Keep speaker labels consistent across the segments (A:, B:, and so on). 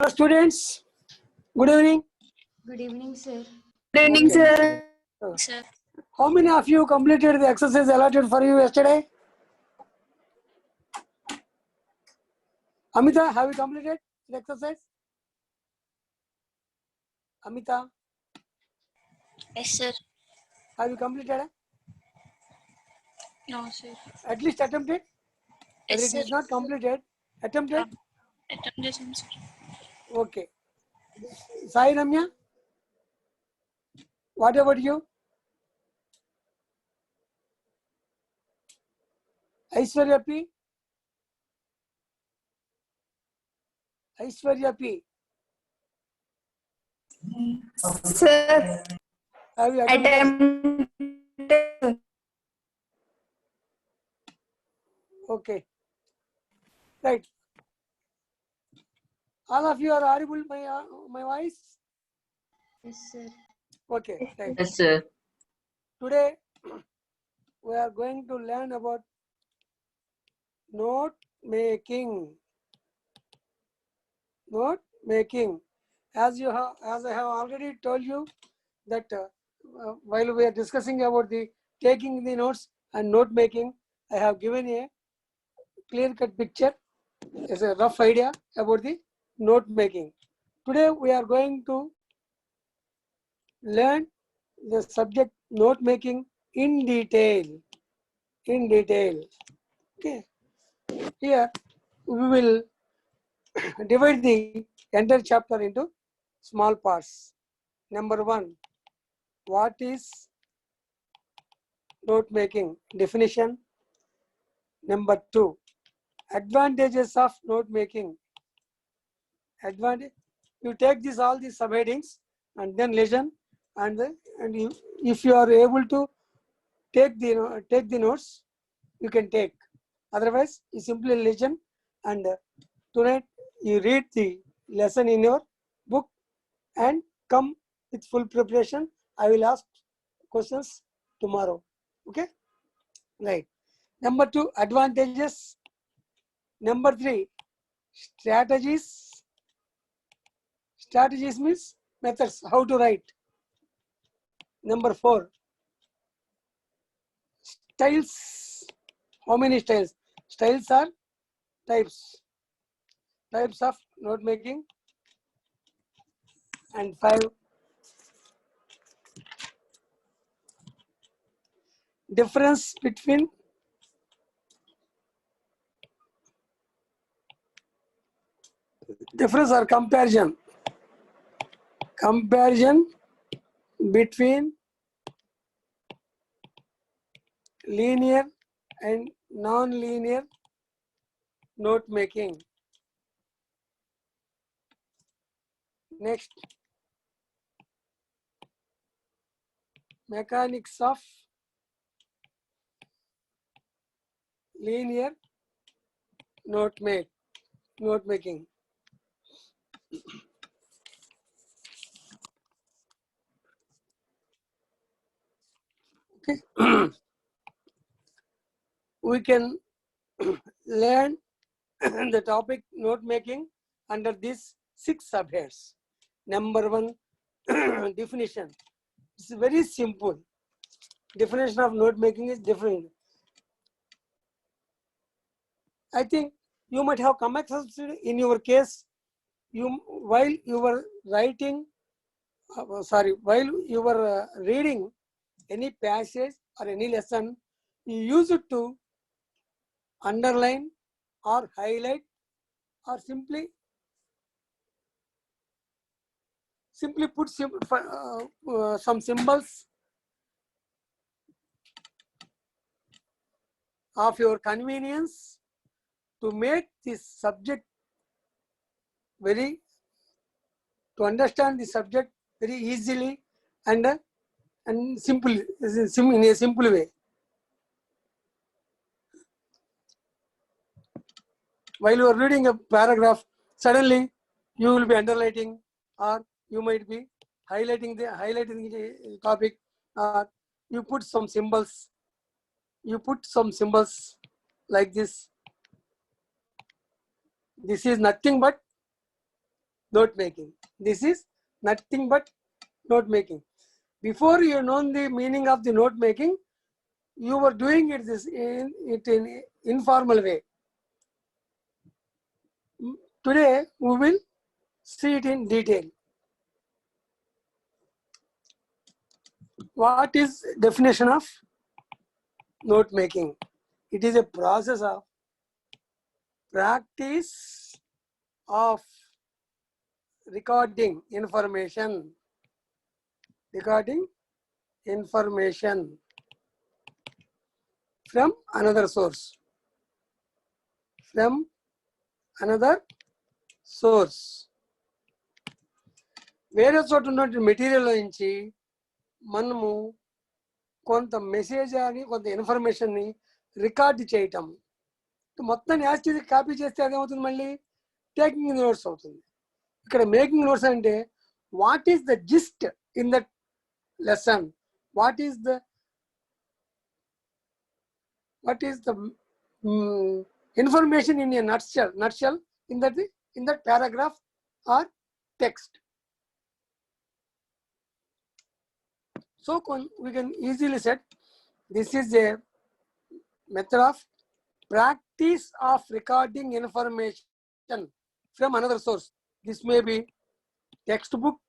A: Students, good evening.
B: Good evening, sir.
C: Good evening,
A: Okay.
C: sir.
A: How many of you completed the exercise allotted for you yesterday? Amita, have you completed the exercise? Amita,
C: Yes, sir.
A: have you completed?
C: No, sir.
A: At least attempted? Whether
C: Yes,
A: it is
C: sir.
A: not completed, attempted?
C: Attemptation, sir.
A: Okay. Sai Ramya, what about you? Aishwarya P? Aishwarya P,
B: Sir,
A: have you attempted? Okay. Right. All of you are audible, my voice?
B: yes, sir.
A: Okay. Right.
C: Yes, sir.
A: Today, we are going to learn about note making. Note making. As I have already told you that while we are discussing about the taking the notes and note making, I have given a clear-cut picture as a rough idea about the note making. Today we are going to learn the subject note making in detail. In detail. Okay. Here we will divide the entire chapter into small parts. Number one, what is note making? Definition. Number two, advantages of note making. Advantage. You take this all these subheadings and then listen, and if you are able to take the notes, you can take. Otherwise, you simply listen, and tonight you read the lesson in your book and come with full preparation. I will ask questions tomorrow. Okay? Right. Number two, advantages. Number three, strategies. Strategies means methods, how to write. Number four, styles. How many styles? Styles are types. Types of note making. And five, difference between difference or comparison. Comparison between linear and non-linear note making. Next, mechanics of linear note making. Okay. We can learn the topic note making under these 6 subheads. Number one, definition. It's very simple. Definition of note making is different. I think you might have come across in your case, while you were writing, while you were reading any passage or any lesson, you use it to underline or highlight or simply put some symbols of your convenience to make this subject to understand the subject very easily and simple in a simple way. While you are reading a paragraph, suddenly you will be underlining, or you might be highlighting the topic, or you put some symbols. You put some symbols like this. This is nothing but note making. This is nothing but note making. Before you know the meaning of the note making, you were doing it in informal way. Today we will see it in detail. What is definition of note making? It is a process of practice of recording information from another source. వేరే చోట ఉన్నటువంటి material నుంచి మనము కొంత message అని కొంత ఇన్ఫర్మేషన్ని record చేయటం. మొత్తం యాస్టిది కాపీ చేస్తే అదేమవుతుంది, మళ్ళీ టేకింగ్ నోట్స్ అవుతుంది. ఇక్కడ మేకింగ్ నోట్స్ అంటే what is the gist in that lesson, what is the information in a nutshell in that paragraph or text. So we can easily say this is a method of practice of recording information from another source. This may be textbook,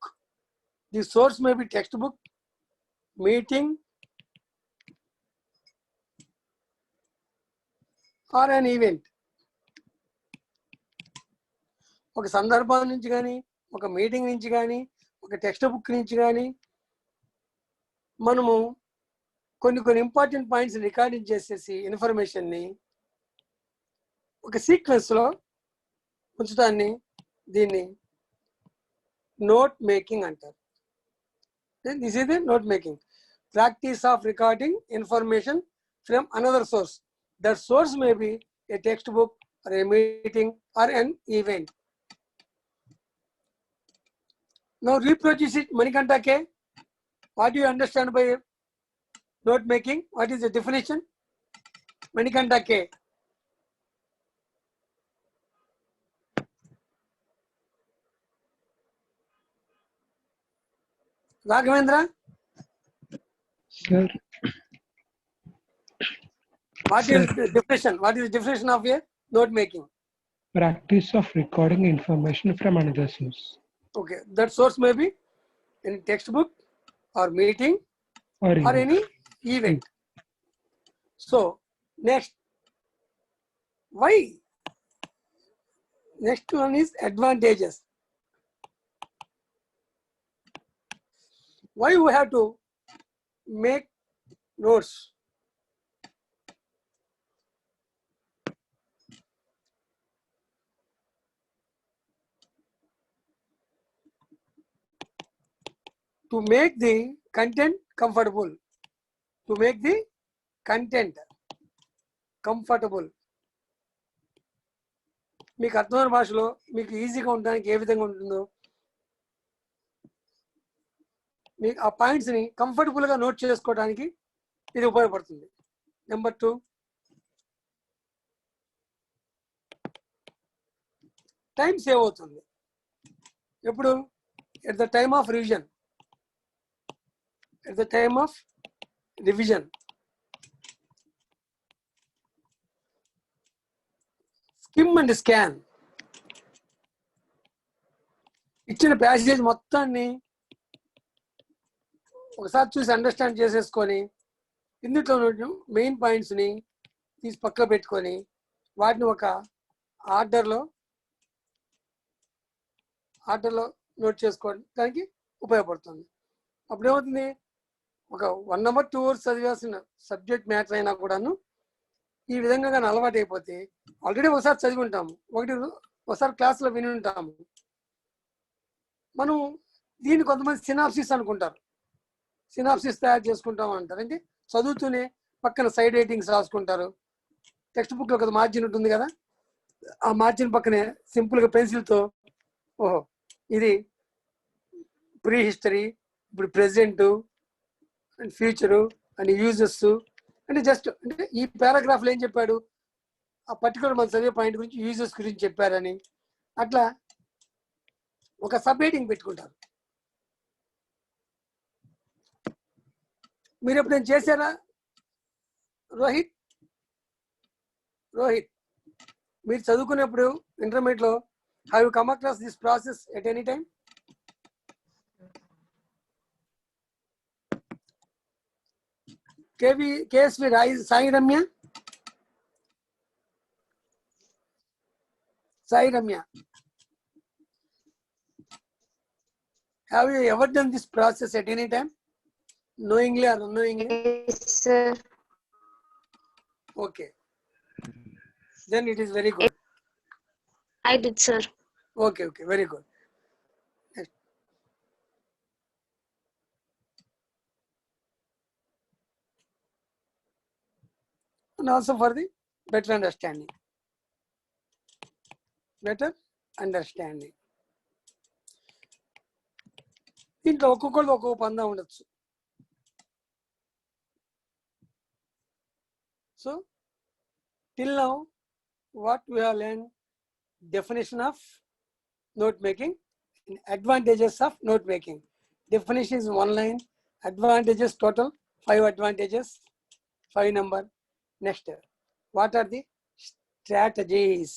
A: the source may be textbook, meeting, or an event. ఒక సందర్భం నుంచి కానీ, ఒక meeting నుంచి కానీ, ఒక text book నుంచి కానీ మనము కొన్ని ఇంపార్టెంట్ పాయింట్స్ రికార్డింగ్ చేసేసి ఇన్ఫర్మేషన్ని ఒక సీక్వెన్స్లో ఉంచడాన్ని దీన్ని నోట్ మేకింగ్ అంటారు. This is the note making, practice of recording information from another source. That source may be a textbook or a meeting or an event. Now reproduce it. Manikanta K, what do you understand by note making? What is the definition? Manikanta K. Raghavendra?
D: Sir.
A: What is the definition? What is the definition of a note making?
D: Practice of recording information from another source.
A: Okay, that source may be any textbook or meeting or any event. So next, why? Next one is advantages. Why we have to make notes? To make the content comfortable. To make the content comfortable. మీకు అర్థమైన భాషలో మీకు ఈజీగా ఉండడానికి ఏ విధంగా ఉంటుందో మీకు ఆ పాయింట్స్ని కంఫర్టబుల్గా నోట్ చేసుకోవడానికి ఇది ఉపయోగపడుతుంది. నెంబర్ 2, టైం సేవ్ అవుతుంది. ఎప్పుడు? At the time of revision. At the time of revision. Skim and scan. ఇచ్చిన ప్యాసేజ్ మొత్తాన్ని ఒకసారి చూసి అండర్స్టాండ్ చేసేసుకొని ఇందులో మెయిన్ పాయింట్స్ని తీసి పక్కన పెట్టుకొని వాటిని ఒక ఆర్డర్లో నోట్ చేసుకోవడానికి ఉపయోగపడుతుంది. అప్పుడు ఏమవుతుంది, ఒక 1 hour 2 hours చదివాల్సిన సబ్జెక్ట్ మ్యాటర్ అయినా కూడాను ఈ విధంగా కానీ అలవాటు అయిపోతే, ఆల్రెడీ ఒకసారి చదివి ఉంటాము, ఒకసారి క్లాస్లో విని ఉంటాము, మనం దీన్ని కొంతమంది సినాప్సిస్ అనుకుంటారు, సినాప్సిస్ తయారు చేసుకుంటాం అంటారు. అంటే చదువుతూనే పక్కన సైడ్ రైటింగ్స్ రాసుకుంటారు. టెక్స్ట్ బుక్లో ఒక మార్జిన్ ఉంటుంది కదా, ఆ మార్జిన్ పక్కనే సింపుల్గా పెన్సిల్తో ఓహో ఇది ప్రీ హిస్టరీ, ఇప్పుడు present and future and uses అంటే జస్ట్ అంటే ఈ పారాగ్రాఫ్లో ఏం చెప్పాడు, ఆ పర్టికులర్ మన చదివే పాయింట్ గురించి యూజెస్ గురించి చెప్పారని అట్లా ఒక సబ్ హెడింగ్ పెట్టుకుంటారు. మీరు ఎప్పుడైనా చేశారా? రోహిత్ మీరు చదువుకునేప్పుడు ఇంటర్మీడియట్లో have you come across this process at any time? KSV Sai Ramya, have you ever done this process at any time, knowingly or unknowingly?
B: Yes, sir.
A: Okay, then it is very good.
C: I did, sir.
A: Okay, very good. Next. And also for the better understanding. దీంట్లో ఒక్కొక్కరు ఒక్కొక్క పందా ఉండొచ్చు. So till now what we have learned, definition of note making and advantages of note making. Definition is one line, advantages total 5 advantages, 5 number. Next, what are the strategies?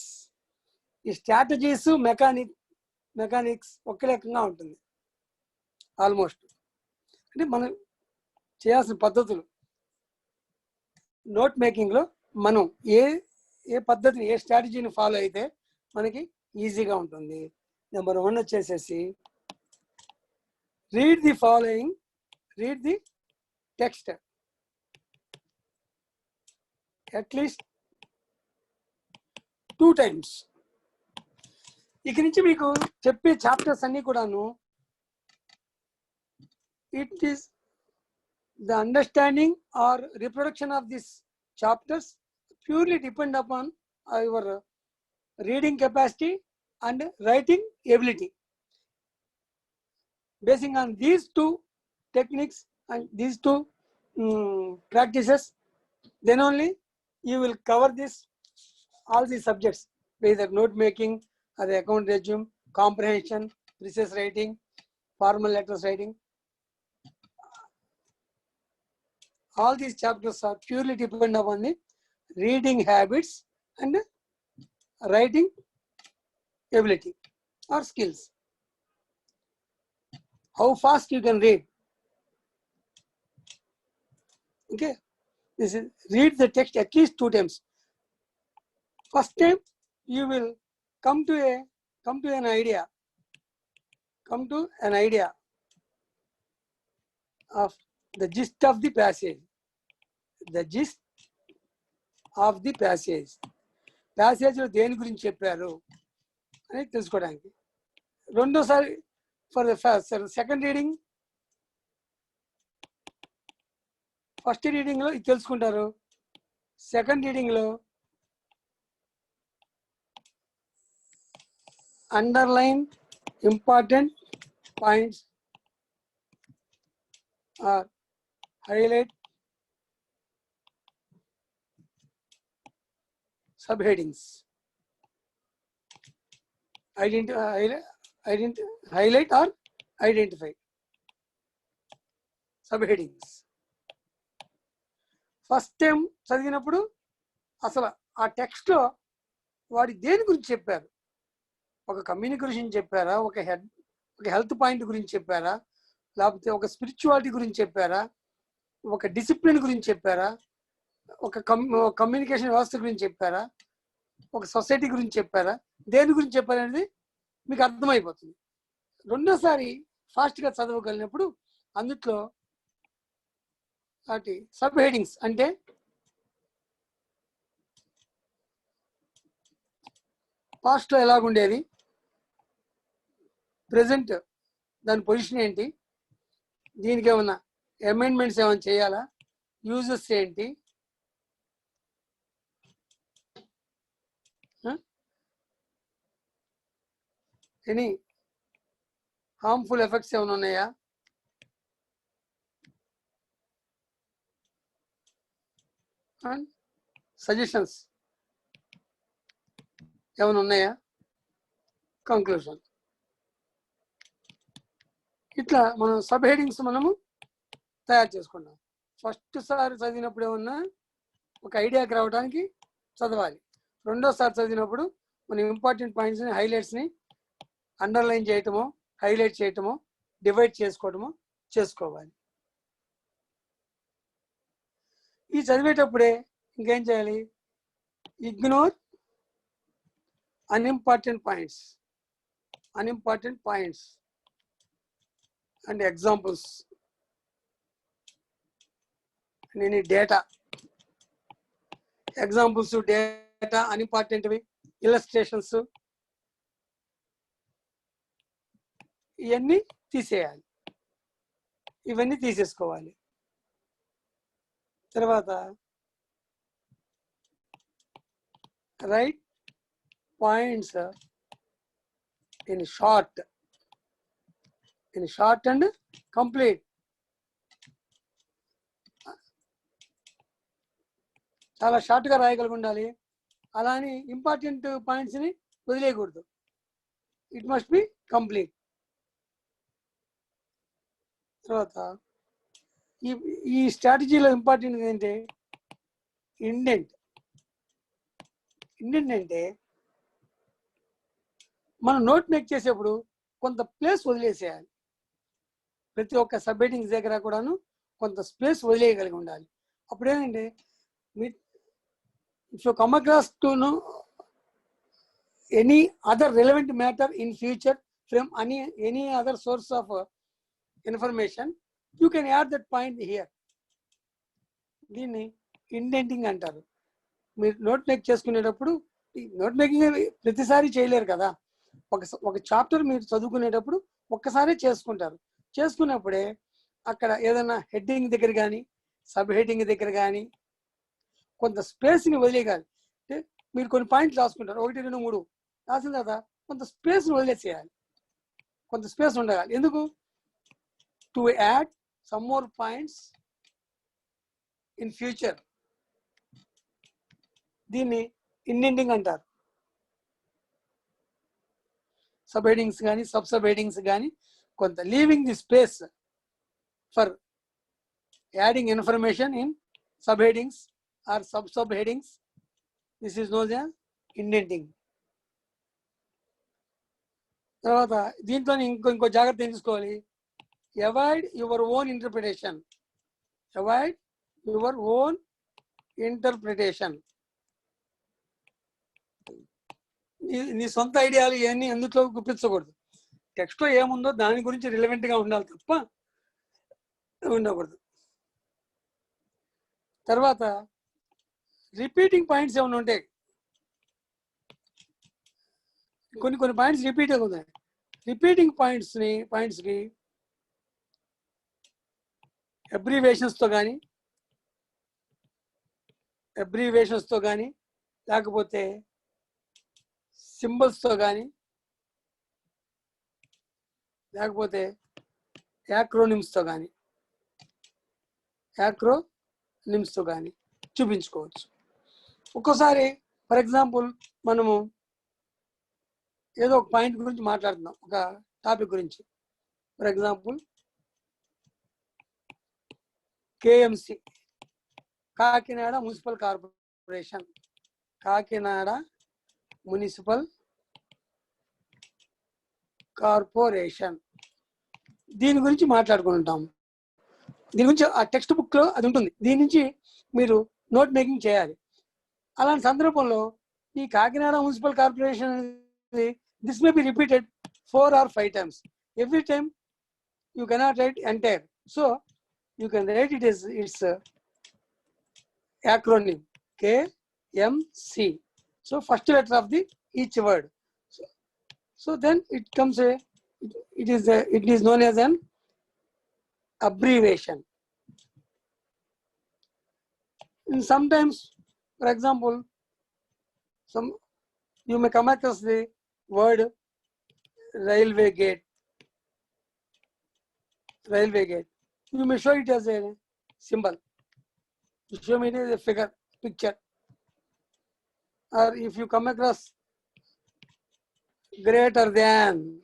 A: ఈ strategies mechanics ఒకే రకంగా ఉంటుంది almost. అంటే మనం చేయాల్సిన పద్ధతులు note మేకింగ్లో మనం ఏ పద్ధతిని ఏ స్ట్రాటజీని follow అయితే మనకి ఈజీగా ఉంటుంది. నెంబర్ 1 వచ్చేసేసి read the text at least 2 times. ఇక నుంచి మీకు చెప్పే చాప్టర్స్ అన్ని కూడాను it is the understanding are reproduction of this chapters purely depend upon your reading capacity and writing ability. Basing on these 2 techniques and these 2 practices, then only you will cover all these subjects, whether note making or the account resume, comprehension, precise writing, formal letters writing. All these chapters are purely depend upon the reading habits and writing ability or skills. How fast you can read. Okay, this is read the text at least 2 times. First time you will come to an idea of the gist of the passage. Passage లో దేని గురించి చెప్పారు అని తెలుసుకోవడానికి. రెండోసారి for the second reading, first reading లో ఇది తెలుసుకుంటారు. సెకండ్ రీడింగ్ లో underline important points or highlight subheadings. Highlight or identify subheadings. First time చదివినప్పుడు అసలు ఆ టెక్స్ట్ లో వాడి దేని గురించి చెప్పారు, ఒక కమ్యూనికేషన్ చెప్పారా, ఒక హెల్త్ పాయింట్ గురించి చెప్పారా, లేకపోతే ఒక స్పిరిచువాలిటీ గురించి చెప్పారా, ఒక డిసిప్లిన్ గురించి చెప్పారా, ఒక కమ్యూనికేషన్ వ్యవస్థ గురించి చెప్పారా, ఒక సొసైటీ గురించి చెప్పారా, దేని గురించి చెప్పారనేది మీకు అర్థమైపోతుంది. రెండోసారి ఫాస్ట్గా చదవగలిగినప్పుడు అందుట్లో వాటి సబ్ హెడింగ్స్ అంటే పాస్ట్లో ఎలాగుండేది, ప్రజెంట్ దాని పొజిషన్ ఏంటి, దీనికి ఏమన్నా అమెండ్మెంట్స్ ఏమైనా చేయాలా, యూజెస్ ఏంటి, ఎనీ హార్మ్ఫుల్ ఎఫెక్ట్స్ ఏమైనా ఉన్నాయా, అండ్ సజెషన్స్ ఏమైనా ఉన్నాయా, కంక్లూజన్. ఇట్లా మనం సబ్ హెడింగ్స్ మనము తయారు చేసుకున్నాం. ఫస్ట్ సారి చదివినప్పుడు ఏమన్నా ఒక ఐడియాకి రావడానికి చదవాలి. రెండోసారి చదివినప్పుడు మన ఇంపార్టెంట్ పాయింట్స్ని హైలైట్స్ని అండర్లైన్ చేయటమో హైలైట్ చేయటమో డివైడ్ చేసుకోవటమో చేసుకోవాలి. ఈ చదివేటప్పుడే ఇంకేం చేయాలి? Ignore unimportant points and examples and any data. Examples, data, unimportant illustrations, ఇవన్నీ తీసేయాలి. ఇవన్నీ తీసేసుకోవాలి. తర్వాత right points in short and complete. చాలా షార్ట్గా రాయగలిగి ఉండాలి. అలా అని ఇంపార్టెంట్ పాయింట్స్ని వదిలేయకూడదు. It must be complete. తర్వాత ఈ స్ట్రాటజీలో ఇంపార్టెంట్ ఏంటంటే ఇండెంట్ అంటే మనం నోట్ మేక్ చేసేప్పుడు కొంత ప్లేస్ వదిలేసేయాలి. ప్రతి ఒక్క సబ్ హెడింగ్స్ దగ్గర కూడాను కొంత స్పేస్ వదిలేయగలిగి ఉండాలి. అప్పుడు ఏంటంటే if you come across to know any other relevant matter in future from any other source of information, you can add that point here. దీన్ని ఇండెంటింగ్ అంటారు. మీరు నోట్ మేక్ చేసుకునేటప్పుడు నోట్ మేకింగ్ ప్రతిసారి చేయలేరు కదా. ఒక చాప్టర్ మీరు చదువుకునేటప్పుడు ఒక్కసారి చేసుకుంటారు. చేసుకున్నప్పుడే అక్కడ ఏదైనా హెడ్డింగ్ దగ్గర కానీ సబ్ హెడ్డింగ్ దగ్గర కానీ కొంత స్పేస్ని వదిలేయాలి. అంటే మీరు కొన్ని పాయింట్లు రాసుకుంటారు, 1, 2, 3 రాసిన తర్వాత కొంత స్పేస్ని వదిలేసేయాలి. కొంత స్పేస్ ఉండాలి. ఎందుకు? To add some more points in future. దీన్ని ఇండెంటింగ్ అంటారు. సబ్ హెడింగ్స్ కానీ సబ్ హెడింగ్స్ కానీ కొంత leaving the space for adding information in subheadings or subheadings. This is known as indenting. తర్వాత దీంతో ఇంకో జాగ్రత్త ఏం తీసుకోవాలి? Avoid your own interpretation. నీ సొంత ఐడియాలు ఇవన్నీ ఎందులో గుప్పించకూడదు. టెక్స్ట్లో ఏముందో దాని గురించి రిలవెంట్గా ఉండాలి తప్ప ఉండకూడదు. తర్వాత రిపీటింగ్ పాయింట్స్ ఏమైనా ఉంటాయి. కొన్ని పాయింట్స్ రిపీట్ అవుతాయి. రిపీటింగ్ పాయింట్స్కి అబ్రివేషన్స్తో కానీ లేకపోతే సింబల్స్తో కానీ లేకపోతే యాక్రోనిమ్స్తో కానీ చూపించుకోవచ్చు. ఒక్కోసారి ఫర్ ఎగ్జాంపుల్ మనము ఏదో ఒక పాయింట్ గురించి మాట్లాడుతున్నాం, ఒక టాపిక్ గురించి. For example KMC, Kakinada municipal corporation. దీని గురించి మాట్లాడుకుంటాం. దీని గురించి ఆ టెక్స్ట్ బుక్లో అది ఉంటుంది. దీని నుంచి మీరు నోట్ మేకింగ్ చేయాలి. అలాంటి సందర్భంలో ఈ Kakinada municipal corporation this may be repeated 4 or 5 times. Every time you cannot write entire, so you can write it as its acronym KMC. So first letter of the each word. So then it comes it is known as an abbreviation. And sometimes, for example, you may come across the word railway gate. You may show it as a symbol. You show me it as a picture. Or if you come across greater than,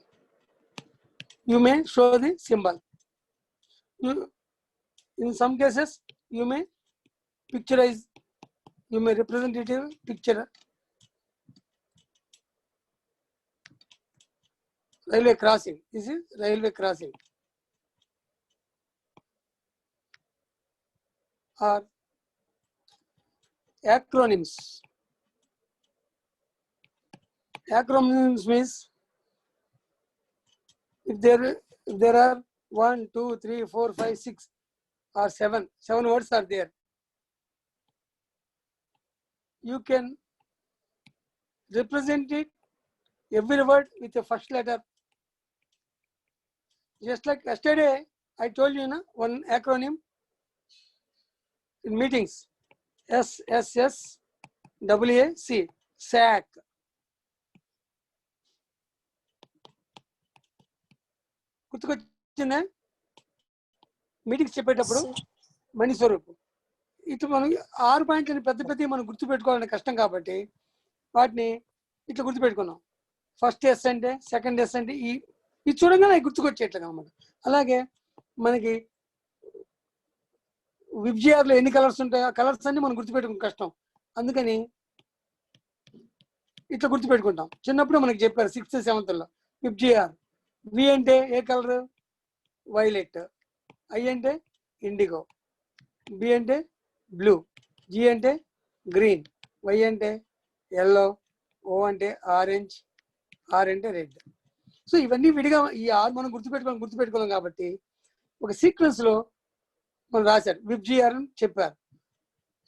A: you may show the symbol. In some cases, you may picturize, you may representative picture. Railway crossing. This is railway crossing. Or acronyms. Acronyms means if there are 1, 2, 3, 4, 5, 6 or 7 words are there, you can represent it every word with a first letter. Just like yesterday, I told you one acronym in meetings. SSSAAC, SAC. గుర్తుకొచ్చిందా meetings చెప్పేటప్పుడు
B: Sir.
A: Mani Swaroop ఇట్లా మనం 6 పాయింట్లని పెద్ద మనం గుర్తుపెట్టుకోవాలని కష్టం కాబట్టి వాటిని ఇట్లా గుర్తుపెట్టుకున్నాం. ఫస్ట్ ఎస్ అంటే, సెకండ్ ఎస్ అంటే ఇది చూడంగానే గుర్తుకొచ్చేట్లుగా అనమాట. అలాగే మనకి విబ్జిఆర్లో ఎన్ని కలర్స్ ఉంటాయో ఆ కలర్స్ అన్ని మనం గుర్తుపెట్టుకుని కష్టం. అందుకని ఇట్లా గుర్తుపెట్టుకుంటాం. చిన్నప్పుడు మనకి చెప్పారు 6th, 7th విబ్జిఆర్. వి అంటే ఏ కలర్? వైలెట్. ఐ అంటే ఇండిగో. బి అంటే బ్లూ. జి అంటే గ్రీన్. వై అంటే ఎల్లో. ఓ అంటే ఆరెంజ్. ఆర్ అంటే రెడ్. సో ఇవన్నీ విడిగా ఈ 6 మనం గుర్తుపెట్టుకోలేం కాబట్టి ఒక సీక్వెన్స్ లో మనం రాశారు, విబ్జిఆర్ అని చెప్పారు.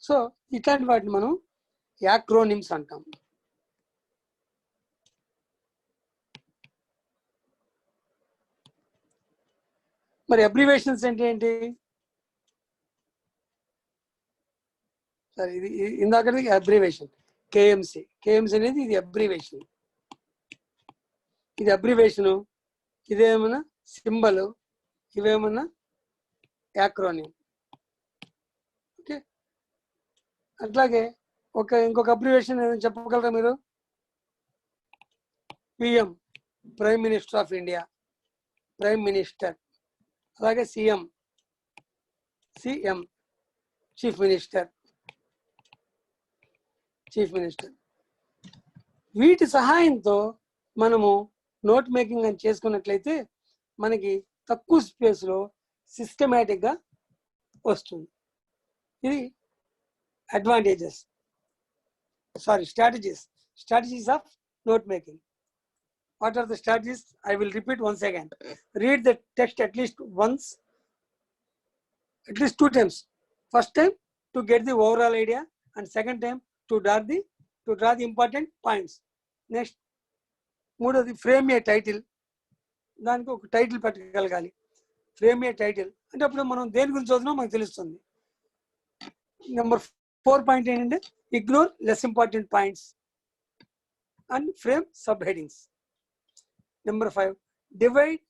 A: సో ఇట్లాంటి వాటిని మనం యాక్రోనిమ్స్ అంటాం. మరి అబ్రివేషన్స్ అంటే ఏంటి? సరే, ఇది ఇందాకది అబ్రివేషన్. కేఎంసి అనేది ఇది అబ్రివేషన్. ఇది అబ్రివేషను, ఇదేమన్నా సింబల్, ఇవేమన్నా యాక్రోనిమ్. ఓకే, అట్లాగే ఇంకొక అబ్రివేషన్ ఏదైనా చెప్పగలరా మీరు? PM, prime minister of India, prime minister. అలాగే సిఎం చీఫ్ మినిస్టర్. వీటి సహాయంతో మనము నోట్ మేకింగ్ అని చేసుకున్నట్లయితే మనకి తక్కువ స్పేస్లో సిస్టమేటిక్గా వస్తుంది. ఇది advantages, strategies of note making. What are the strategies? I will repeat once again. Read the text at least 2 times. First time to get the overall idea, and second time to draw the important points. Next, మూడోది frame a title. దానికి ఒక title పెట్టగలగాలి. Frame a title అంటే అప్పుడు మనం దేని గురించి చదువుతున్నామో మనకు తెలుస్తుంది. Number 4 point ఏంటంటే ignore less important points and frame subheadings. Number 5, divide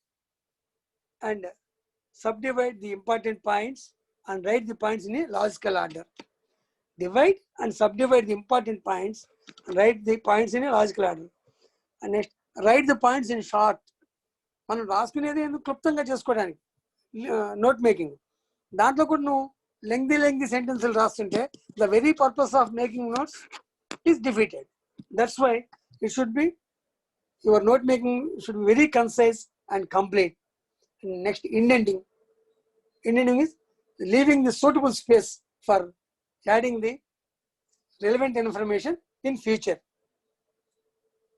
A: and subdivide the important points and write the points in a logical order. Divide and subdivide the important points and write the points in a logical order. And next, write the points in short. మనం రాసుకునేది ఎందుకు క్లుప్తంగా చేసుకోవడానికి note making. దాంట్లో కూడా నువ్వు lengthy సెంటెన్స్లు రాస్తుంటే the very purpose of making notes is defeated. That's why it should be your note making should be very concise and complete. And next, indenting is leaving the suitable space for adding the relevant information in future,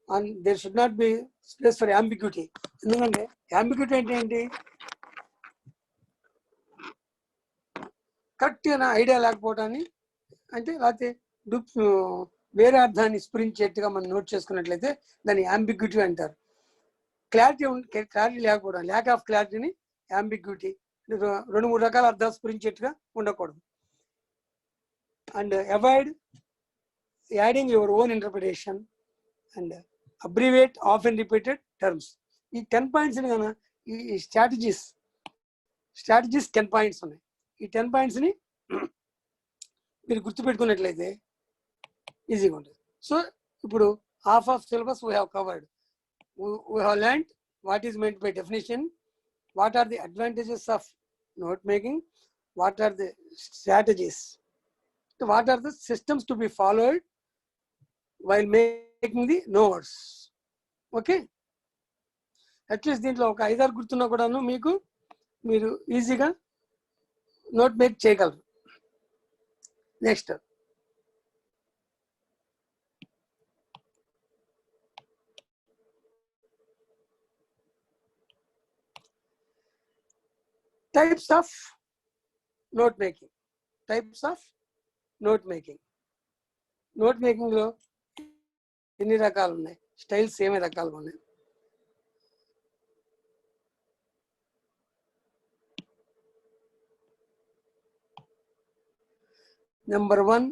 A: and there should not be space for ambiguity. ఎందుకంటే ambiguity అంటే ఏంటి? కరెక్ట్గా idea లేకపోవటాన్ని అంటే లేకపోతే వేరే అర్థాన్ని స్ఫురించేట్టుగా మనం note చేసుకున్నట్లయితే దాన్ని అంబిగ్యూటీ అంటారు. క్లారిటీ లేకపోవడం, ల్యాక్ ఆఫ్ క్లారిటీని అంబిగ్యూటీ. 2-3 రకాల అర్థాలు స్ఫురించేట్టుగా ఉండకూడదు. And avoid adding your own interpretation and abbreviate often repeated terms. ఈ 10 పాయింట్స్ కన్నా ఈ స్ట్రాటజీస్ 10 పాయింట్స్ ఉన్నాయి. ఈ 10 పాయింట్స్ని మీరు గుర్తుపెట్టుకున్నట్లయితే ఈజీగా ఉంటుంది. సో ఇప్పుడు half of syllabus we have covered. We have learned what is meant by definition, what are the advantages of note making, what are the strategies, what are the systems to be followed while making the notes. Okay, at least దీంట్లో ఒక 5-6 గుర్తున్నా కూడాను మీకు మీరు ఈజీగా note make చేయగలరు. Next types of note making. Types of note making. Note making లో ఎన్ని రకాలు ఉన్నాయి, స్టైల్స్ ఏమి రకాలు ఉన్నాయి? Number 1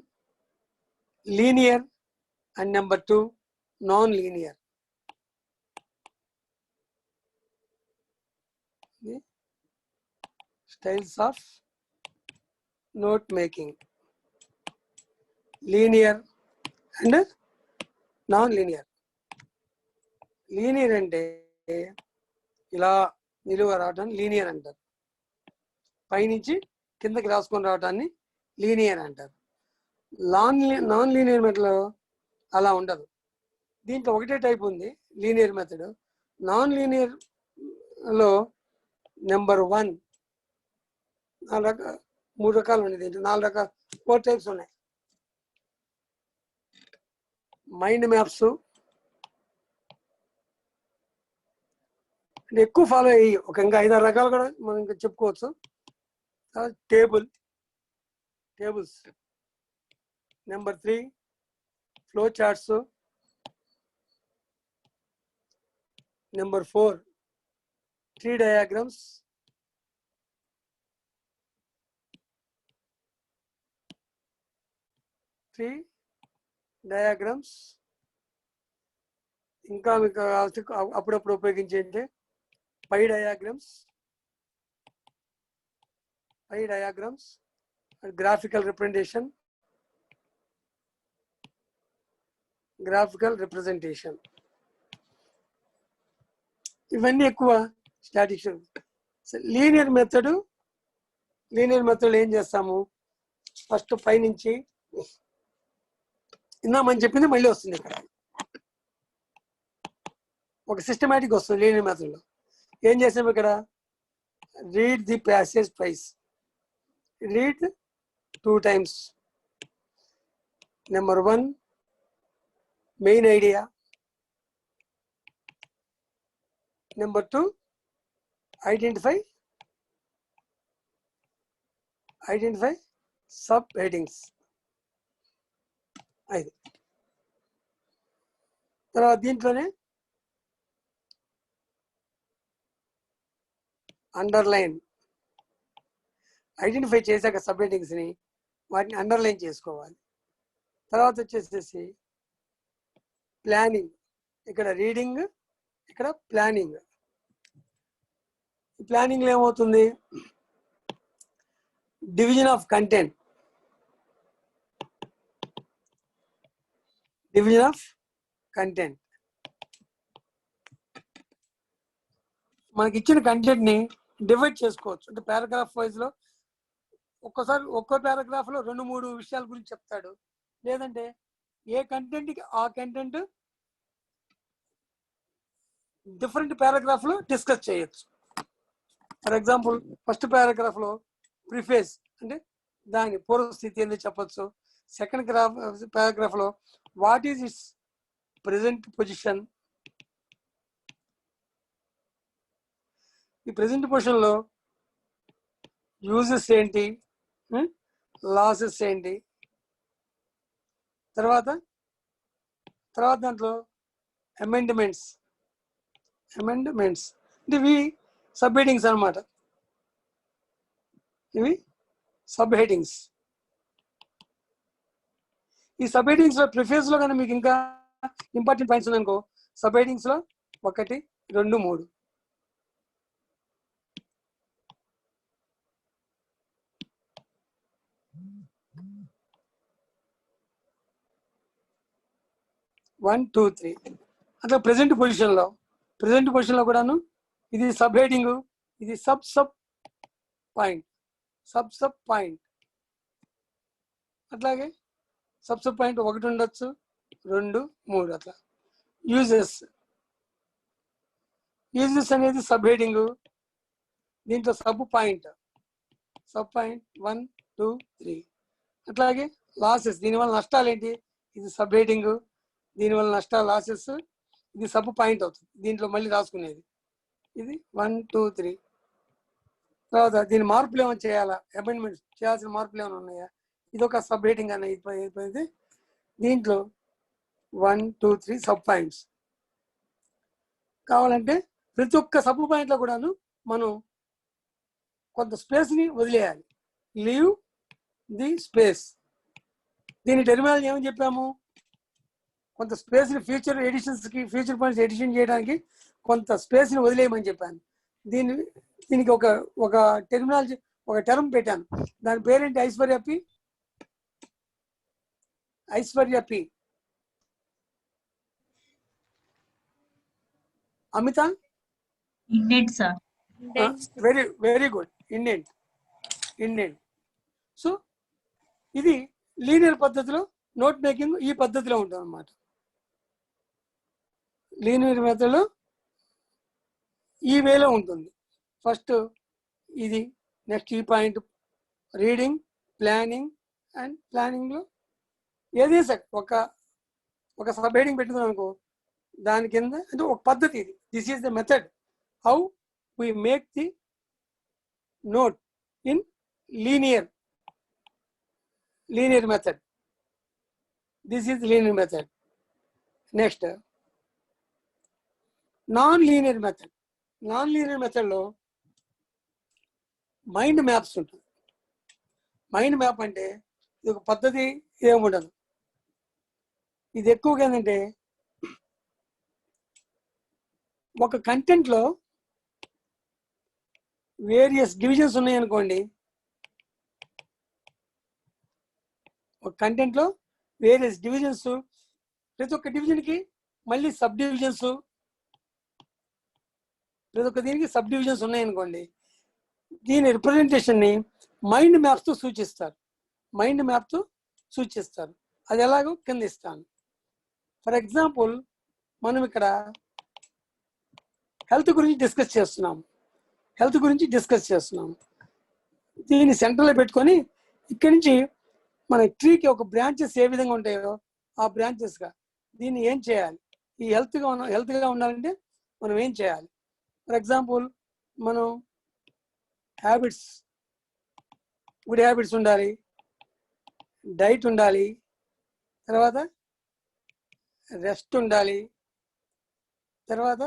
A: linear and number 2 non linear. Styles of note making, linear and non linear. Linear అంటే ఇలా నిలువ రావటాన్ని లీనియర్ అంటారు, పైనుంచి కిందకి రాసుకొని రావటాన్ని లీనియర్ అంటారు. నాన్ లీనియర్ మెథడ్లో అలా ఉండదు. దీంట్లో ఒకటే టైప్ ఉంది లీనియర్ మెథడ్. నాన్ లీనియర్ లో నెంబర్ 1 3 రకాలు ఉన్నాయి. దీంట్లో 4 రకాల 4 టైప్స్ ఉన్నాయి. మైండ్ మ్యాప్స్ అంటే ఎక్కువ ఫాలో అయ్యి ఒక ఇంకా 5-6 రకాలు కూడా మనం ఇంకా చెప్పుకోవచ్చు. Tables. Number 3 flow charts. Number 4 tree diagrams. ఇంకా మీకు అప్పుడప్పుడు ఉపయోగించే పై డయాగ్రామ్స్, గ్రాఫికల్ రిప్రజెంటేషన్. ఇవన్నీ ఎక్కువ స్టాటిక్స్. లీనియర్ మెథడ్ ఏం చేస్తాము, ఫస్ట్ పైనుంచి ఇందామని చెప్పింది మళ్ళీ వస్తుంది. ఇక్కడ ఒక సిస్టమేటిక్ వస్తుంది. లీనియర్ మెథడ్లో ఏం చేసాము, ఇక్కడ read the passage twice, read 2 times. Number 1 main idea. Number 2 identify sub headings. అది తర్వాత దీంట్లోనే అండర్లైన్. ఐడెంటిఫై చేశాక సబ్ హెడింగ్స్ని వాటిని అండర్లైన్ చేసుకోవాలి. తర్వాత వచ్చేసేసి ప్లానింగ్. ఇక్కడ రీడింగ్, ఇక్కడ ప్లానింగ్. ప్లానింగ్లో ఏమవుతుంది, డివిజన్ ఆఫ్ కంటెంట్. మనకి ఇచ్చిన కంటెంట్ ని డివైడ్ చేసుకోవచ్చు. అంటే పారాగ్రాఫ్ వైజ్ లో ఒక్కోసారి ఒక్కో పారాగ్రాఫ్ లో 2-3 విషయాల గురించి చెప్తాడు. లేదంటే ఏ కంటెంట్ కి ఆ కంటెంట్ డిఫరెంట్ పారాగ్రాఫ్ లో డిస్కస్ చేయొచ్చు. ఫర్ ఎగ్జాంపుల్ ఫస్ట్ పారాగ్రాఫ్ లో ప్రిఫేస్ అంటే దాని పూర్వస్థితి అని చెప్పొచ్చు. సెకండ్ పారాగ్రాఫ్ లో what is it's present position. ఈ ప్రెసెంట్ పొజిషన్ లో యూజెస్ ఏంటి, లాసెస్ ఏంటి. తర్వాత దాంట్లో అమెండ్మెంట్స్ అంటే ఇవి సబ్ హెడింగ్స్ అనమాట. ఇవి సబ్ హెడింగ్స్. ఈ సబ్ హెడింగ్స్ లో ప్రిఫేస్ లో కానీ మీకు ఇంకా ఇంపార్టెంట్ పాయింట్స్ ఉన్నాయనుకో, సబ్ హెడింగ్స్ లో 1, 2, 3. One, two, three. అంటే ప్రెసెంట్ పొజిషన్ లో ప్రెసెంట్ పొజిషన్ లో కూడాను ఇది సబ్ హెడింగ్, ఇది సబ్ పాయింట్, సబ్ పాయింట్. అట్లాగే సబ్ పాయింట్ 1 ఉండొచ్చు, 2, 3 అట్లా. యూజెస్ అనేది సబ్ హెడింగ్, దీంట్లో సబ్ పాయింట్ 1, 2, 3. అట్లాగే లాసెస్, దీనివల్ల నష్టాలు ఏంటి, ఇది సబ్ హెడింగ్, దీనివల్ల నష్టాలు లాసెస్, ఇది సబ్ పాయింట్ అవుతుంది. దీంట్లో మళ్ళీ రాసుకునేది ఇది 1, 2, 3. తర్వాత దీని మార్పులు ఏమైనా చేయాలా, అమెండ్మెంట్స్ చేయాల్సిన మార్పులు ఏమైనా ఉన్నాయా, ఇది ఒక సబ్ హెడింగ్ అన్న అయిపోయింది. దీంట్లో 1, 2, 3 సబ్ పాయింట్స్. కావాలంటే ప్రతి ఒక్క సబ్ పాయింట్లో కూడాను మనం కొంత స్పేస్ని వదిలేయాలి. Leave the space. దీని టెర్మినాలజీ ఏమని చెప్పాము, కొంత స్పేస్ని ఫ్యూచర్ ఎడిషన్స్కి, ఫ్యూచర్ పాయింట్స్ ఎడిషన్ చేయడానికి కొంత స్పేస్ని వదిలేయమని చెప్పాను. దీనికి ఒక టెర్మినాలజీ, ఒక టర్మ్ పెట్టాను. దాని పేరేంటి, ఐశ్వర్య పి. అమిత,
E: Indeed, sir.
A: Very good. Indent. So ఇది లీనియర్ పద్ధతిలో నోట్ మేకింగ్ ఈ పద్ధతిలో ఉంటుంది అన్నమాట. లీనియర్ మెథడ్లో ఈ వేలో ఉంటుంది. ఫస్ట్ ఇది, నెక్స్ట్ ఈ పాయింట్, రీడింగ్, ప్లానింగ్. అండ్ ప్లానింగ్లో ఏదే సార్ ఒక సబ్ హెడింగ్ పెట్టుకున్నాం అనుకో, దాని కింద అంటే ఒక పద్ధతి ఇది. This is the method how we make the note in linear method. This is linear method. Next, non-linear method. Non-linear method లో మైండ్ మ్యాప్స్ ఉంటుంది. మైండ్ మ్యాప్ అంటే ఇది ఒక పద్ధతి, ఏముండదు. ఇది ఎక్కువగా ఏంటంటే ఒక కంటెంట్లో వేరియస్ డివిజన్స్ ఉన్నాయనుకోండి, ఒక కంటెంట్లో వేరియస్ డివిజన్స్, ప్రతి ఒక్క డివిజన్కి మళ్ళీ సబ్ డివిజన్స్, ప్రతి ఒక్క దీనికి సబ్ డివిజన్స్ ఉన్నాయనుకోండి, దీని రిప్రజెంటేషన్ని మైండ్ మ్యాప్స్తో సూచిస్తారు. అది ఎలాగో కింద ఇస్తాను. ఫర్ ఎగ్జాంపుల్, మనం ఇక్కడ హెల్త్ గురించి డిస్కస్ చేస్తున్నాం. దీన్ని సెంటర్లో పెట్టుకొని ఇక్కడి నుంచి మన ట్రీకి ఒక బ్రాంచెస్ ఏ విధంగా ఉంటాయో ఆ బ్రాంచెస్గా దీన్ని ఏం చేయాలి, ఈ హెల్త్గా ఉండాలంటే మనం ఏం చేయాలి. ఫర్ ఎగ్జాంపుల్, మనం గుడ్ హ్యాబిట్స్ ఉండాలి, డైట్ ఉండాలి, తర్వాత రెస్ట్ ఉండాలి, తర్వాత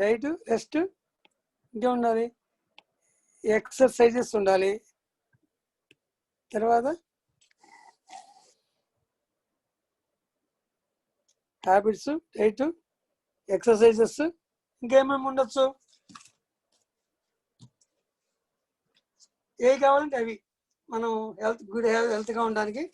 A: డైట్, రెస్ట్, ఇంకే ఉండాలి, ఎక్సర్సైజెస్ ఉండాలి, తర్వాత హ్యాబిట్స్, డైట్, ఎక్సర్సైజెస్, ఇంకేమేమి ఉండొచ్చు, ఏ కావాలంటే అవి మనం హెల్త్గా ఉండడానికి.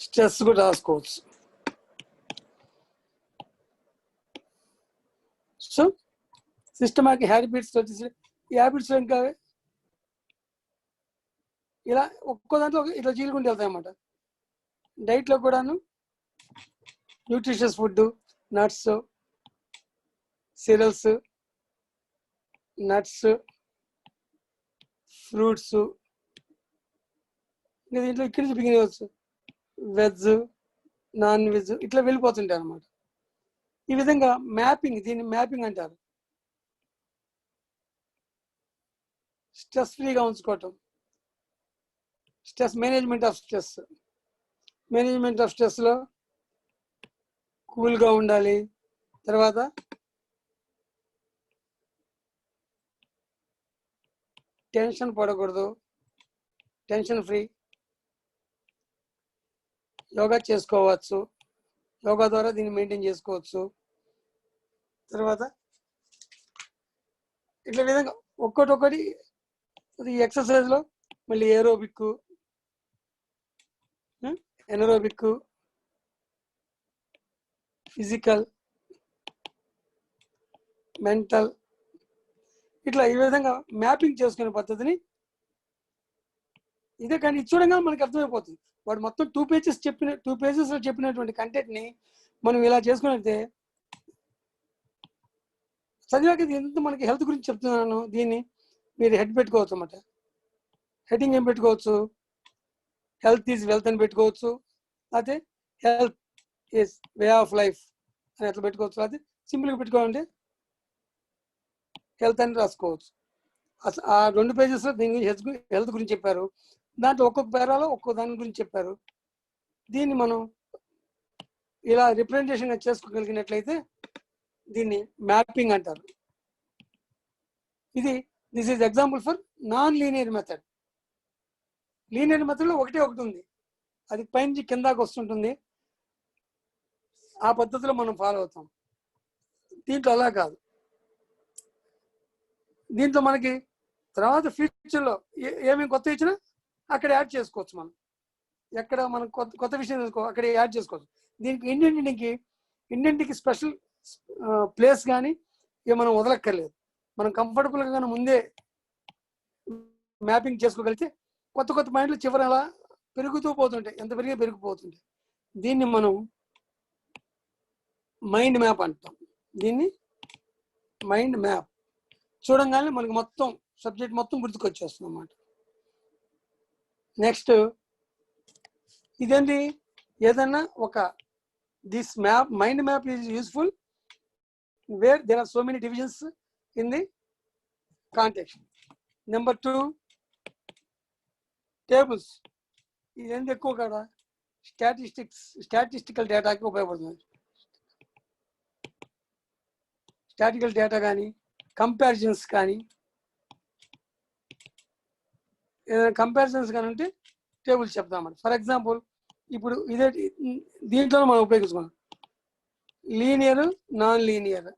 A: స్ట్రెస్ కూడా రాసుకోవచ్చు. సో సిస్టమాటిక్ హ్యాబిట్స్ వచ్చేసి, ఈ హ్యాబిట్స్ ఇంకా ఇలా ఒక్కో దాంట్లో ఇట్లా చీలుకుంటూ వెళ్తాయి అన్నమాట. డైట్లో కూడాను nutritious food, nuts, cereals, nuts, fruits, ఇంకా దీంట్లో ఇక్కడి నుంచి బిగిన్ అవ్వచ్చు, వెజ్, నాన్ వెజ్, ఇట్లా వెళ్ళిపోతుంటాయి అన్నమాట. ఈ విధంగా మ్యాపింగ్, దీన్ని మ్యాపింగ్ అంటారు. స్ట్రెస్ ఫ్రీగా ఉంచుకోవటం, మేనేజ్మెంట్ ఆఫ్ స్ట్రెస్లో కూల్గా ఉండాలి, తర్వాత టెన్షన్ పడకూడదు, టెన్షన్ ఫ్రీ, యోగా చేసుకోవచ్చు, యోగా ద్వారా దీన్ని మెయింటైన్ చేసుకోవచ్చు. తర్వాత ఇట్లా విధంగా ఒక్కొక్కటి ఈ ఎక్సర్సైజ్లో మళ్ళీ ఏరోబిక్, ఎనరోబిక్, ఫిజికల్, మెంటల్, ఇట్లా ఈ విధంగా మ్యాపింగ్ చేసుకునే పద్ధతిని ఇదే. కానీ ఇది చూడంగా మనకి అర్థమైపోతుంది. వాడు మొత్తం 2 పేజెస్లో చెప్పినటువంటి కంటెంట్ని మనం ఇలా చేసుకున్నట్టే చదివాక ఎంత మనకి హెల్త్ గురించి చెప్తున్నాను. దీన్ని మీరు హెడ్ పెట్టుకోవచ్చు అన్నమాట. హెడ్డింగ్ ఏం పెట్టుకోవచ్చు? హెల్త్ ఈజ్ వెల్త్ అని పెట్టుకోవచ్చు, అయితే health is way of life అని ఎట్లా పెట్టుకోవచ్చు, అయితే సింపుల్గా పెట్టుకోవాలంటే హెల్త్ అని రాసుకోవచ్చు. అసలు ఆ 2 పేజెస్లో దీని గురించి హెల్త్ గురించి చెప్పారు. దాంట్లో ఒక్కొక్క పేరాలో ఒక్కొక్క దాని గురించి చెప్పారు. దీన్ని మనం ఇలా రిప్రజెంటేషన్గా చేసుకోగలిగినట్లయితే దీన్ని మ్యాపింగ్ అంటారు. This is example for non linear method. Linear మెథడ్లో ఒకటి ఉంది, అది పైనుంచి కిందాకి వస్తుంటుంది. ఆ పద్ధతిలో మనం ఫాలో అవుతాం. దీంట్లో అలా కాదు. దీంట్లో మనకి తర్వాత ఫ్యూచర్లో ఏమేమి కొత్త ఇచ్చినా అక్కడ యాడ్ చేసుకోవచ్చు. మనం ఎక్కడ మనం కొత్త విషయం తెలుసుకో అక్కడ యాడ్ చేసుకోవచ్చు. దీనికి ఇండియన్కి స్పెషల్ ప్లేస్ కానీ మనం వదలక్కర్లేదు. మనం కంఫర్టబుల్గా కానీ ముందే మ్యాపింగ్ చేసుకోగలిగితే కొత్త పాయింట్లు చివరి అలా పెరుగుతూ పోతుంటాయి, ఎంత పెరిగిపోతుంటాయి. దీన్ని మనం మైండ్ మ్యాప్ అంటాం. దీన్ని మైండ్ మ్యాప్ చూడంగానే మనకి మొత్తం సబ్జెక్ట్ మొత్తం గుర్తుకొచ్చేస్తుంది అన్నమాట. నెక్స్ట్ ఇదేంటి, ఏదన్నా ఒక this map mind map is useful where there are so many divisions in the context. Number 2 tables. ఇదేంటి ఎక్కువ కదా స్టాటిస్టికల్ డేటాకి ఉపయోగపడుతుంది. స్టాటికల్ డేటా కానీ కంపారిజన్స్ కానీ ఏదైనా కంపారిజన్స్ కానీ ఉంటే టేబుల్స్ చెప్తామన్నమాట. ఫర్ ఎగ్జాంపుల్ ఇప్పుడు ఇదే దీంట్లో మనం ఉపయోగించుకున్నాం లీనియర్ నాన్ లీనియర్.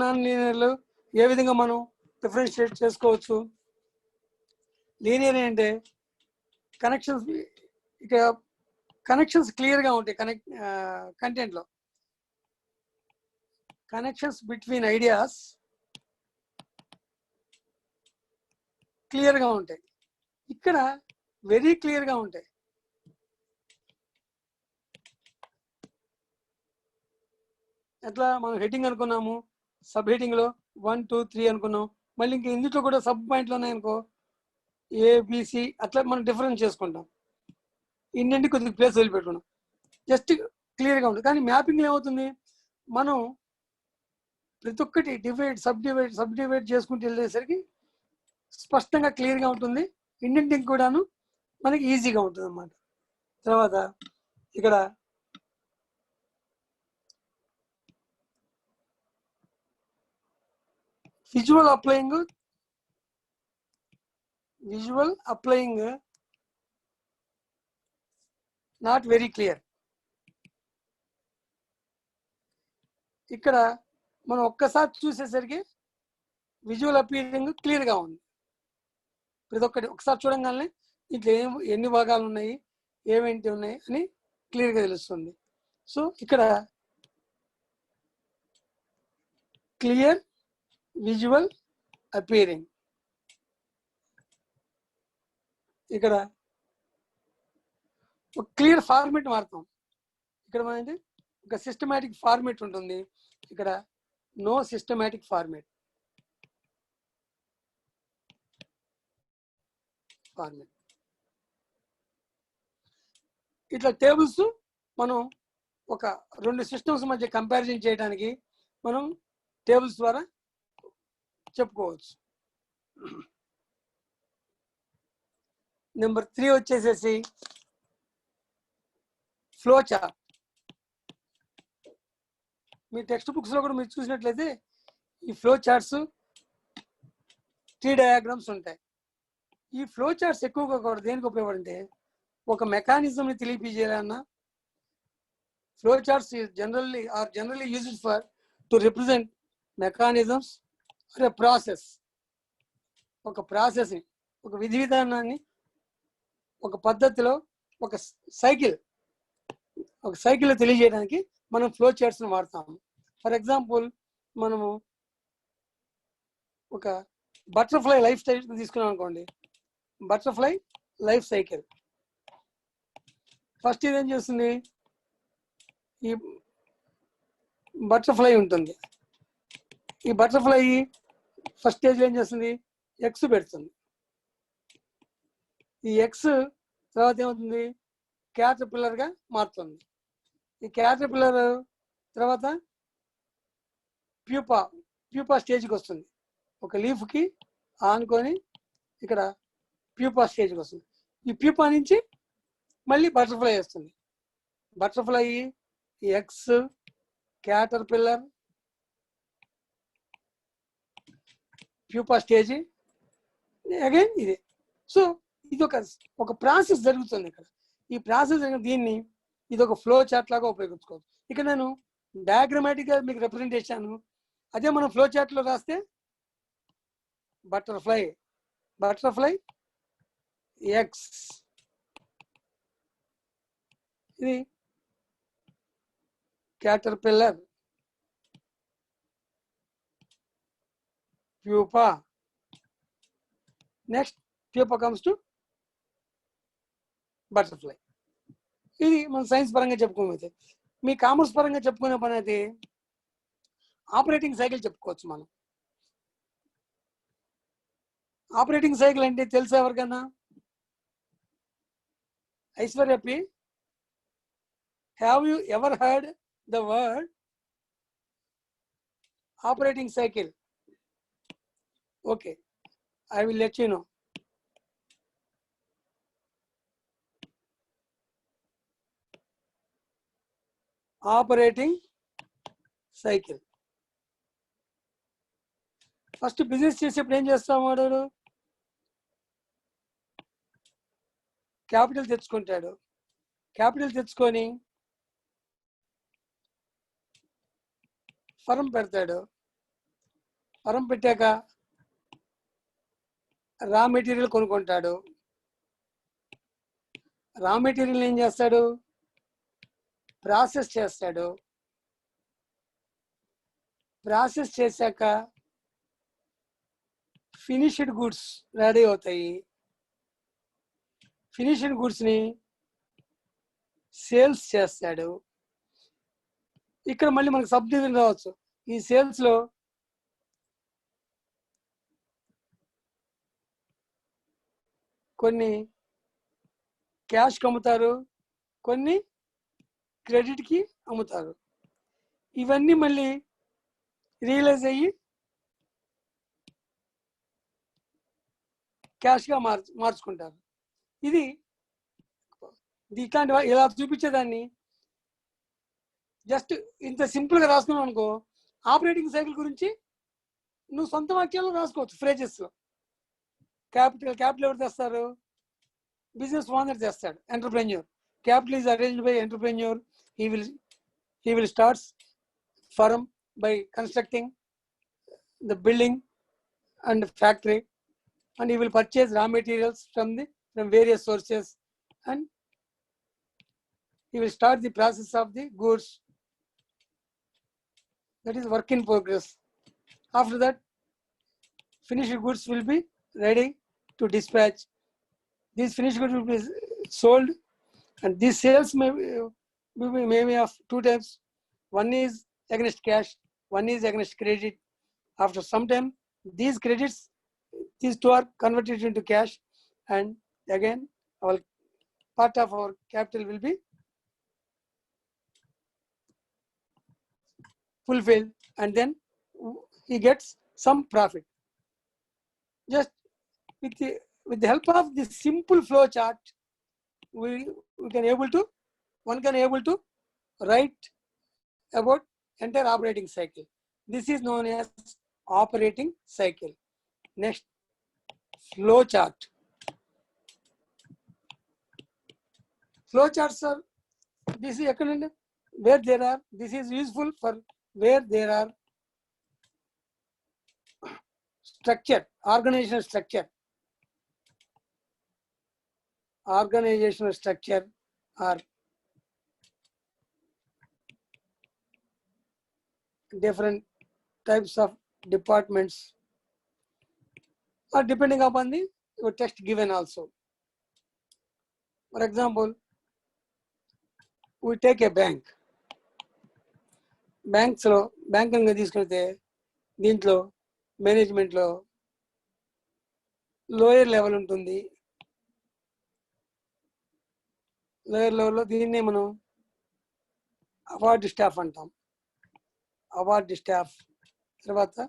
A: నాన్ లీనియర్లు ఏ విధంగా మనం డిఫరెన్షియేట్ చేసుకోవచ్చు? లీనియర్ అంటే కనెక్షన్స్, ఇక్కడ కనెక్షన్స్ క్లియర్గా ఉంటాయి. కంటెంట్లో కనెక్షన్స్ బిట్వీన్ ఐడియాస్ క్లియర్గా ఉంటాయి. ఇక్కడ వెరీ క్లియర్గా ఉంటాయి. ఎట్లా మనం హెడ్డింగ్ అనుకున్నాము, సబ్ హెడ్డింగ్లో 1, 2, 3 అనుకున్నాం. మళ్ళీ ఇంకా ఇందులో కూడా సబ్ పాయింట్లు ఉన్నాయనుకో ఏబిసి, అట్లా మనం డిఫరెన్స్ చేసుకుంటాం. ఇంటి కొద్దిగా ప్లేస్ వదిలిపెట్టుకున్నాం, జస్ట్ క్లియర్గా ఉంటుంది. కానీ మ్యాపింగ్లో ఏమవుతుంది, మనం ప్రతి ఒక్కటి సబ్ డివైడ్ చేసుకుంటూ వెళ్ళేసరికి స్పష్టంగా క్లియర్గా ఉంటుంది. ఇండెంటింగ్ కూడాను మనకి ఈజీగా ఉంటుంది అన్నమాట. తర్వాత ఇక్కడ visual applying not very clear. ఇక్కడ మనం ఒక్కసారి చూసేసరికి విజువల్ అపీరింగ్ క్లియర్గా ఉంది. ప్రతి ఒక్కటి ఒకసారి చూడంగానే ఇంట్లో ఎన్ని భాగాలు ఉన్నాయి, ఏమేంటి ఉన్నాయి అని క్లియర్గా తెలుస్తుంది. సో ఇక్కడ క్లియర్ విజువల్ అపీరింగ్. ఇక్కడ ఒక క్లియర్ ఫార్మేట్ వాడతాం. ఇక్కడ మనది ఒక సిస్టమాటిక్ ఫార్మేట్ ఉంటుంది, ఇక్కడ నో సిస్టమాటిక్ ఫార్మేట్. ఇట్లా టేబుల్స్ మనం ఒక 2 సిస్టమ్స్ మధ్య కంపారిజన్ చేయడానికి మనం టేబుల్స్ ద్వారా చెప్పుకోవచ్చు. నెంబర్ 3 వచ్చేసేసి ఫ్లో చార్ట్. మీ టెక్స్ట్ బుక్స్ లో కూడా మీరు చూసినట్లయితే ఈ ఫ్లో చార్ట్స్, ట్రీ డయాగ్రామ్స్ ఉంటాయి. ఈ ఫ్లో చార్ట్స్ ఎక్కువగా కూడా దేనికి ఉపయోగపడంటే ఒక మెకానిజంని తెలియజేయాలన్నా flow charts generally used for to represent mechanisms, or a process, ఒక ప్రాసెస్ని, ఒక విధి విధానాన్ని, ఒక పద్ధతిలో, ఒక సైకిల్ తెలియజేయడానికి మనం ఫ్లో చార్ట్స్ని వాడతాము. ఫర్ ఎగ్జాంపుల్ మనము ఒక బటర్ఫ్లై లైఫ్ సైకిల్ తీసుకున్నాం అనుకోండి. బటర్ఫ్లై లైఫ్ సైకిల్ ఫస్ట్ ఇదేం చేస్తుంది, ఈ బటర్ఫ్లై ఉంటుంది. ఈ బటర్ఫ్లై ఫస్ట్ స్టేజ్లో ఏం చేస్తుంది, ఎగ్స్ పెడుతుంది. ఈ ఎగ్స్ తర్వాత ఏమవుతుంది, క్యాటర్పిల్లర్గా మారుతుంది. ఈ క్యాటర్పిల్లర్ తర్వాత ప్యూపా స్టేజ్కి వస్తుంది. ఒక లీఫ్కి ఆనుకొని ఇక్కడ ప్యూపా స్టేజ్కి వస్తుంది. ఈ ప్యూపా నుంచి మళ్ళీ బటర్ఫ్లై వస్తుంది. Butterfly, eggs, caterpillar, pupa stage, again ఇది. సో ఇది ఒక ప్రాసెస్ జరుగుతుంది ఇక్కడ. ఈ ప్రాసెస్ దీన్ని ఇది ఒక ఫ్లో చార్ట్ లాగా ఉపయోగించుకోవచ్చు. ఇక్కడ నేను డయాగ్రమాటిక్గా మీకు రిప్రజెంట్ చేశాను. అదే మనం ఫ్లో చార్ట్లో రాస్తే బటర్ఫ్లై ఎగ్స్, ఇది caterpillar, pupa, next pupa comes to butterfly. ఇది మన సైన్స్ పరంగా చెప్పుకోమైతే. మీ కామర్స్ పరంగా చెప్పుకునే పని అయితే ఆపరేటింగ్ సైకిల్ చెప్పుకోవచ్చు. మనం ఆపరేటింగ్ సైకిల్ అంటే తెలుసా ఎవరికన్నా? ఐశ్వర్యపి, have you ever heard the word operating cycle? Okay, I will let you know. Operating cycle. First business చేసేప్పుడు ఏం చేస్తాం, వాడు క్యాపిటల్ తెచ్చుకుంటాడు. క్యాపిటల్ తెచ్చుకొని ఫర్మ్ పెడతాడు. ఫర్మ్ పెట్టాక రా మెటీరియల్ కొనుక్కుంటాడు. రా మెటీరియల్ ఏం చేస్తాడు, ప్రాసెస్ చేస్తాడు. ప్రాసెస్ చేశాక ఫినిష్డ్ గుడ్స్ రెడీ అవుతాయి. ఫినిష్డ్ గుడ్స్ని సేల్స్ చేస్తాడు. ఇక్కడ మళ్ళీ మనకు సబ్ డివిజన్ రావచ్చు. ఈ సేల్స్లో కొన్ని క్యాష్కి అమ్ముతారు, కొన్ని క్రెడిట్కి అమ్ముతారు. ఇవన్నీ మళ్ళీ రియలైజ్ అయ్యి క్యాష్గా మార్చుకుంటారు. ఇది ఇట్లాంటి ఇలా చూపించేదాన్ని జస్ట్ ఇంత సింపుల్గా రాసుకున్నావు అనుకో, ఆపరేటింగ్ సైకిల్ గురించి నువ్వు సొంత వాక్యాల్లో రాసుకోవచ్చు. ఫ్రేజెస్లో క్యాపిటల్ ఎవరు తెస్తారు, బిజినెస్ ఓనర్ తెస్తాడు, entrepreneur. Capital is arranged by entrepreneur. He will start firm by constructing the building and factory, and he will purchase raw materials from various sources, and he will start the process of the goods. That is work in progress. After that, finished goods will be ready to dispatch. These finished goods will be sold. And these sales may be of two types. One is against cash, one is against credit. After some time, these credits, these two are converted into cash, and again, our part of our capital will be fulfilled, and then he gets some profit. Just with the help of this simple flow chart, one can able to write about entire operating cycle. This is known as operating cycle. Next, flow chart. Flow charts are, this is where there are, this is useful for where there are structure, organizational structure. Organizational structure or different types of departments, or depending upon the your text given also. For example, we take a bank. Banks లో banking తీసుకెళ్తే దీంట్లో మేనేజ్మెంట్లో lower level ఉంటుంది. Lower లెవెల్లో దీన్నే మనం award staff అంటాం. Award staff తర్వాత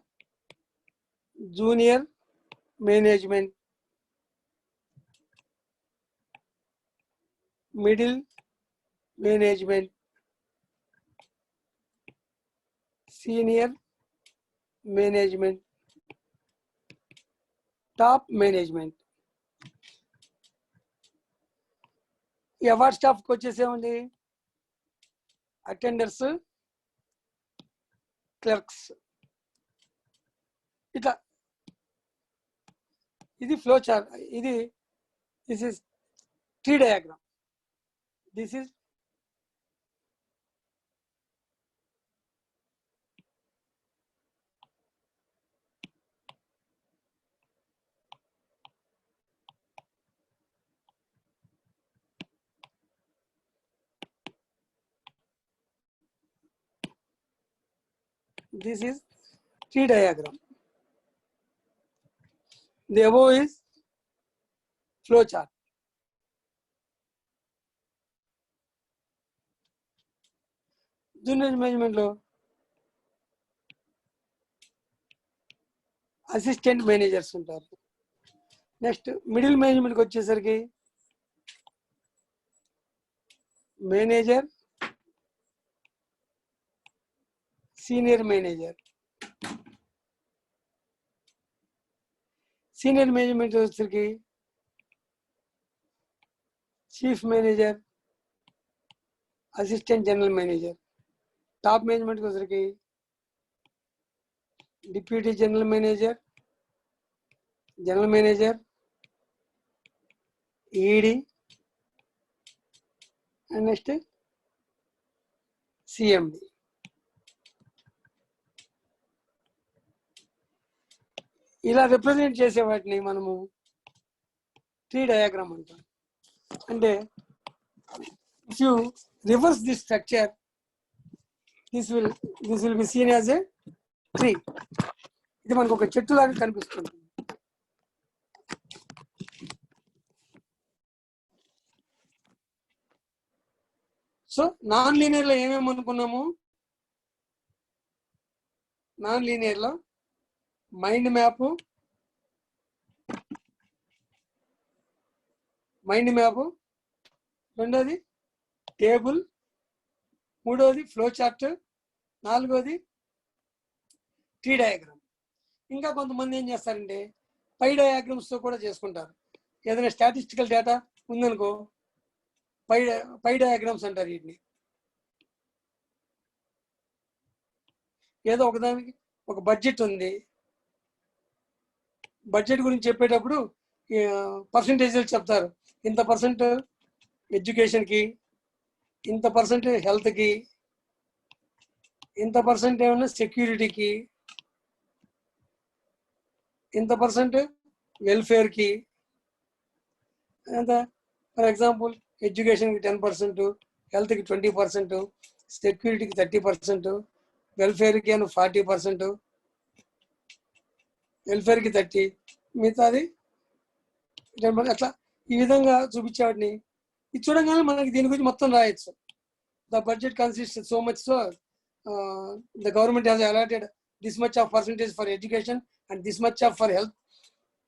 A: junior management, middle management, senior management, top management. ఈ అవార్డ్ స్టాఫ్కి వచ్చేసేమండి అటెండర్స్, క్లర్క్స్. ఇట్లా ఇది flow chart. This is tree diagram. This is tree diagram. The above is flow chart. Junior మేనేజ్మెంట్లో assistant managers ఉంటారు. Next middle మేనేజ్మెంట్కి వచ్చేసరికి manager, senior manager. Senior management వచ్చేసరికి chief manager, assistant general manager. Top మేనేజ్మెంట్కి వచ్చేసరికి deputy general manager, general manager, ED and next CMD. ఇలా represent చేసే వాటిని మనము ట్రీ డయాగ్రామ్ అంటాం. అంటే if you reverse this structure, this will be seen as a tree. ఇది మనకు ఒక చెట్టు లాగా కనిపిస్తుంది. సో నాన్ లీనియర్ లో ఏమేమి అనుకున్నాము? నాన్ లీనియర్ లో మైండ్ మ్యాప్, రెండోది టేబుల్, మూడోది ఫ్లో చార్ట్, నాలుగోది ట్రీ డయాగ్రామ్. ఇంకా కొంతమంది ఏం చేస్తారంటే పై డయాగ్రామ్స్ తో కూడా చేసుకుంటారు. ఏదైనా స్టాటిస్టికల్ డేటా ఉందనుకో పై డయాగ్రామ్స్ అంటారు వీటిని. ఏదో ఒకదానికి ఒక బడ్జెట్ ఉంది, బడ్జెట్ గురించి చెప్పేటప్పుడు పర్సంటేజ్లు చెప్తారు. ఇంత పర్సెంట్ ఎడ్యుకేషన్కి, ఇంత పర్సెంట్ హెల్త్కి, ఇంత పర్సెంట్ ఏమన్నా సెక్యూరిటీకి, ఇంత పర్సెంట్ వెల్ఫేర్కి. అంత ఫర్ ఎగ్జాంపుల్ ఎడ్యుకేషన్కి 10%, హెల్త్కి 20%, సెక్యూరిటీకి 30%, వెల్ఫేర్కి 40%, వెల్ఫేర్కి 30%, మిగతాది అట్లా ఈ విధంగా చూపించేవాడిని. ఇది చూడగానే మనకి దీని గురించి మొత్తం రాయొచ్చు. The budget consist so much, so the government has allotted this much of percentage for education and this much of for health,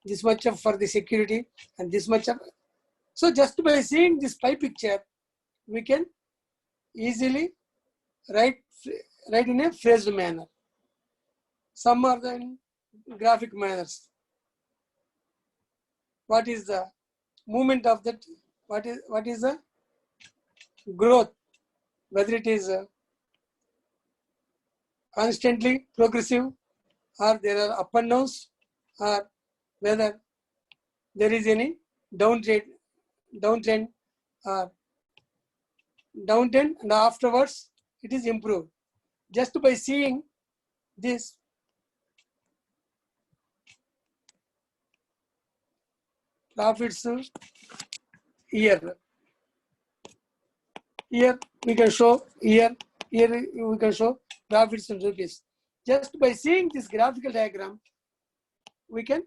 A: this much of for the security, and this much of. So just by seeing this pie picture, we can easily write in a phrased manner. Some are the graphic manners. What is the movement of that? What is the growth? Whether it is constantly progressive, or there are up and downs, or whether there is any downtrend or downtrend, and afterwards it is improved. Just by seeing this profits year, here we can show here we can show profits in rupees. Just by seeing this graphical diagram, we can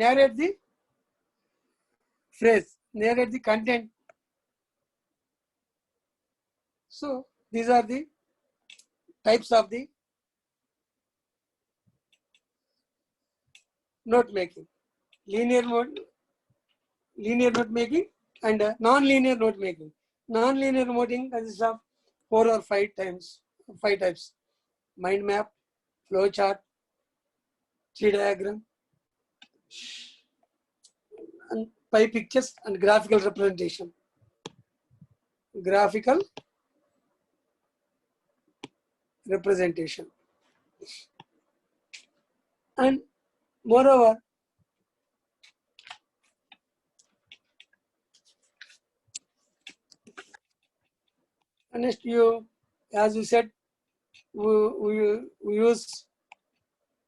A: narrate the phrase, narrate the content. So these are the types of the note making: linear note making and non-linear note making. Non-linear noting consists of 4 or 5 types: mind map, flow chart, tree diagram, and pie pictures, and graphical representation. Graphical representation. And moreover, next as you said, we use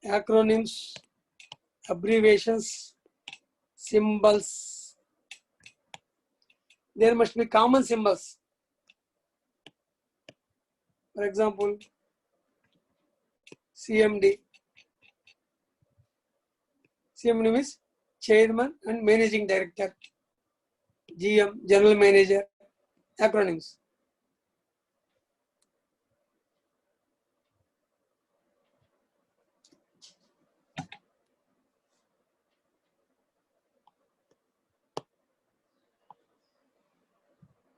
A: acronyms, abbreviations, symbols. There must be common symbols. For example, CMD. CMD means Chairman and Managing Director. GM, General Manager. Acronyms.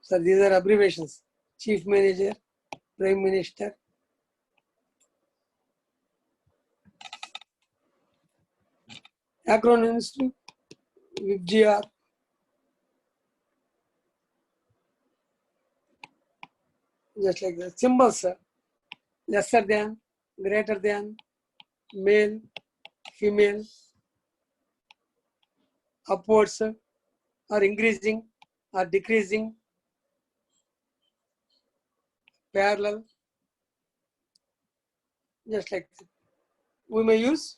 A: So these are abbreviations: Chief Manager, Prime Minister. Acronyms: WIPGR. Just like that. Symbols: lesser than, greater than, male, female, upwards or increasing or decreasing, parallel. Just like that. We may use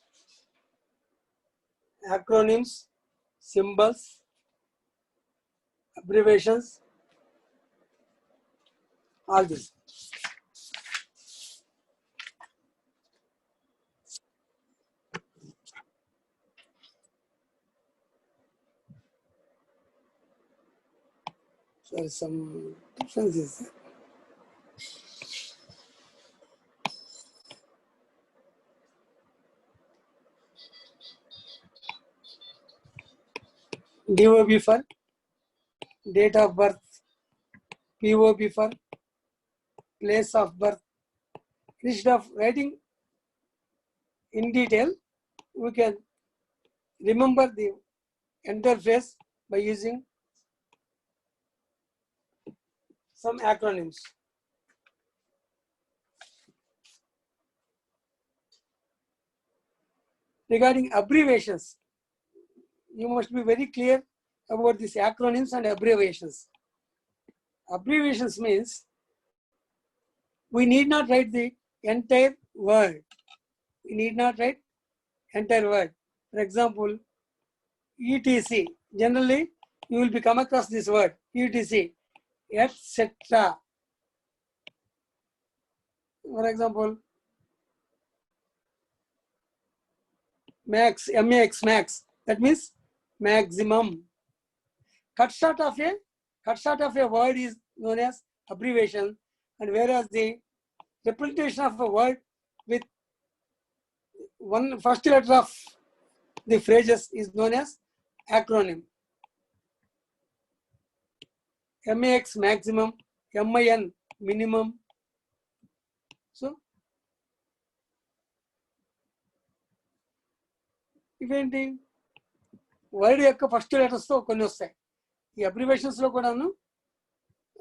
A: acronyms, symbols, abbreviations, all this. So there is some differences. DOB for date of birth, POB for place of birth. Instead of writing in detail, we can remember the entire phrase by using some acronyms. Regarding abbreviations, you must be very clear about these acronyms and abbreviations. Abbreviations means we need not write the entire word. We need not write entire word. For example, ETC. Generally, you will be come across this word, ETC, etc. For example, max, MAX, max. That means maximum. Cut short of a word is known as abbreviation, and whereas the representation of a word with one first letter of the phrases is known as acronym. MAX, maximum, MIN, minimum. So ఇవేంటి word యొక్క first లెటర్స్తో కొన్ని వస్తాయి. ఈ అబ్రివేషన్స్లో కూడాను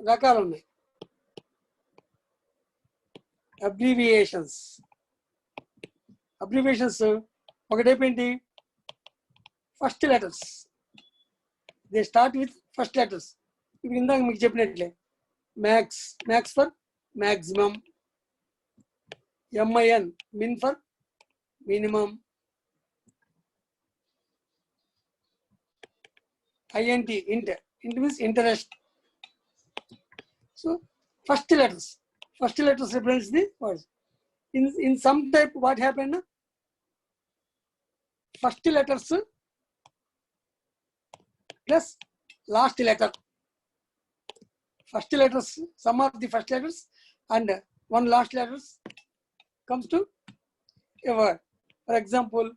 A: రకాలు ఉన్నాయి. Abbreviations ఒక type ఏంటి, first letters, they start with first letters. ఇప్పుడు ఇందాక మీకు చెప్పినట్లే max, max for maximum, MIN, min for minimum, INT, int, int means interest. So first letters represents the words. In some type what happened, first letters plus last letter, first letters, some of the first letters and one last letters comes to a word. For example,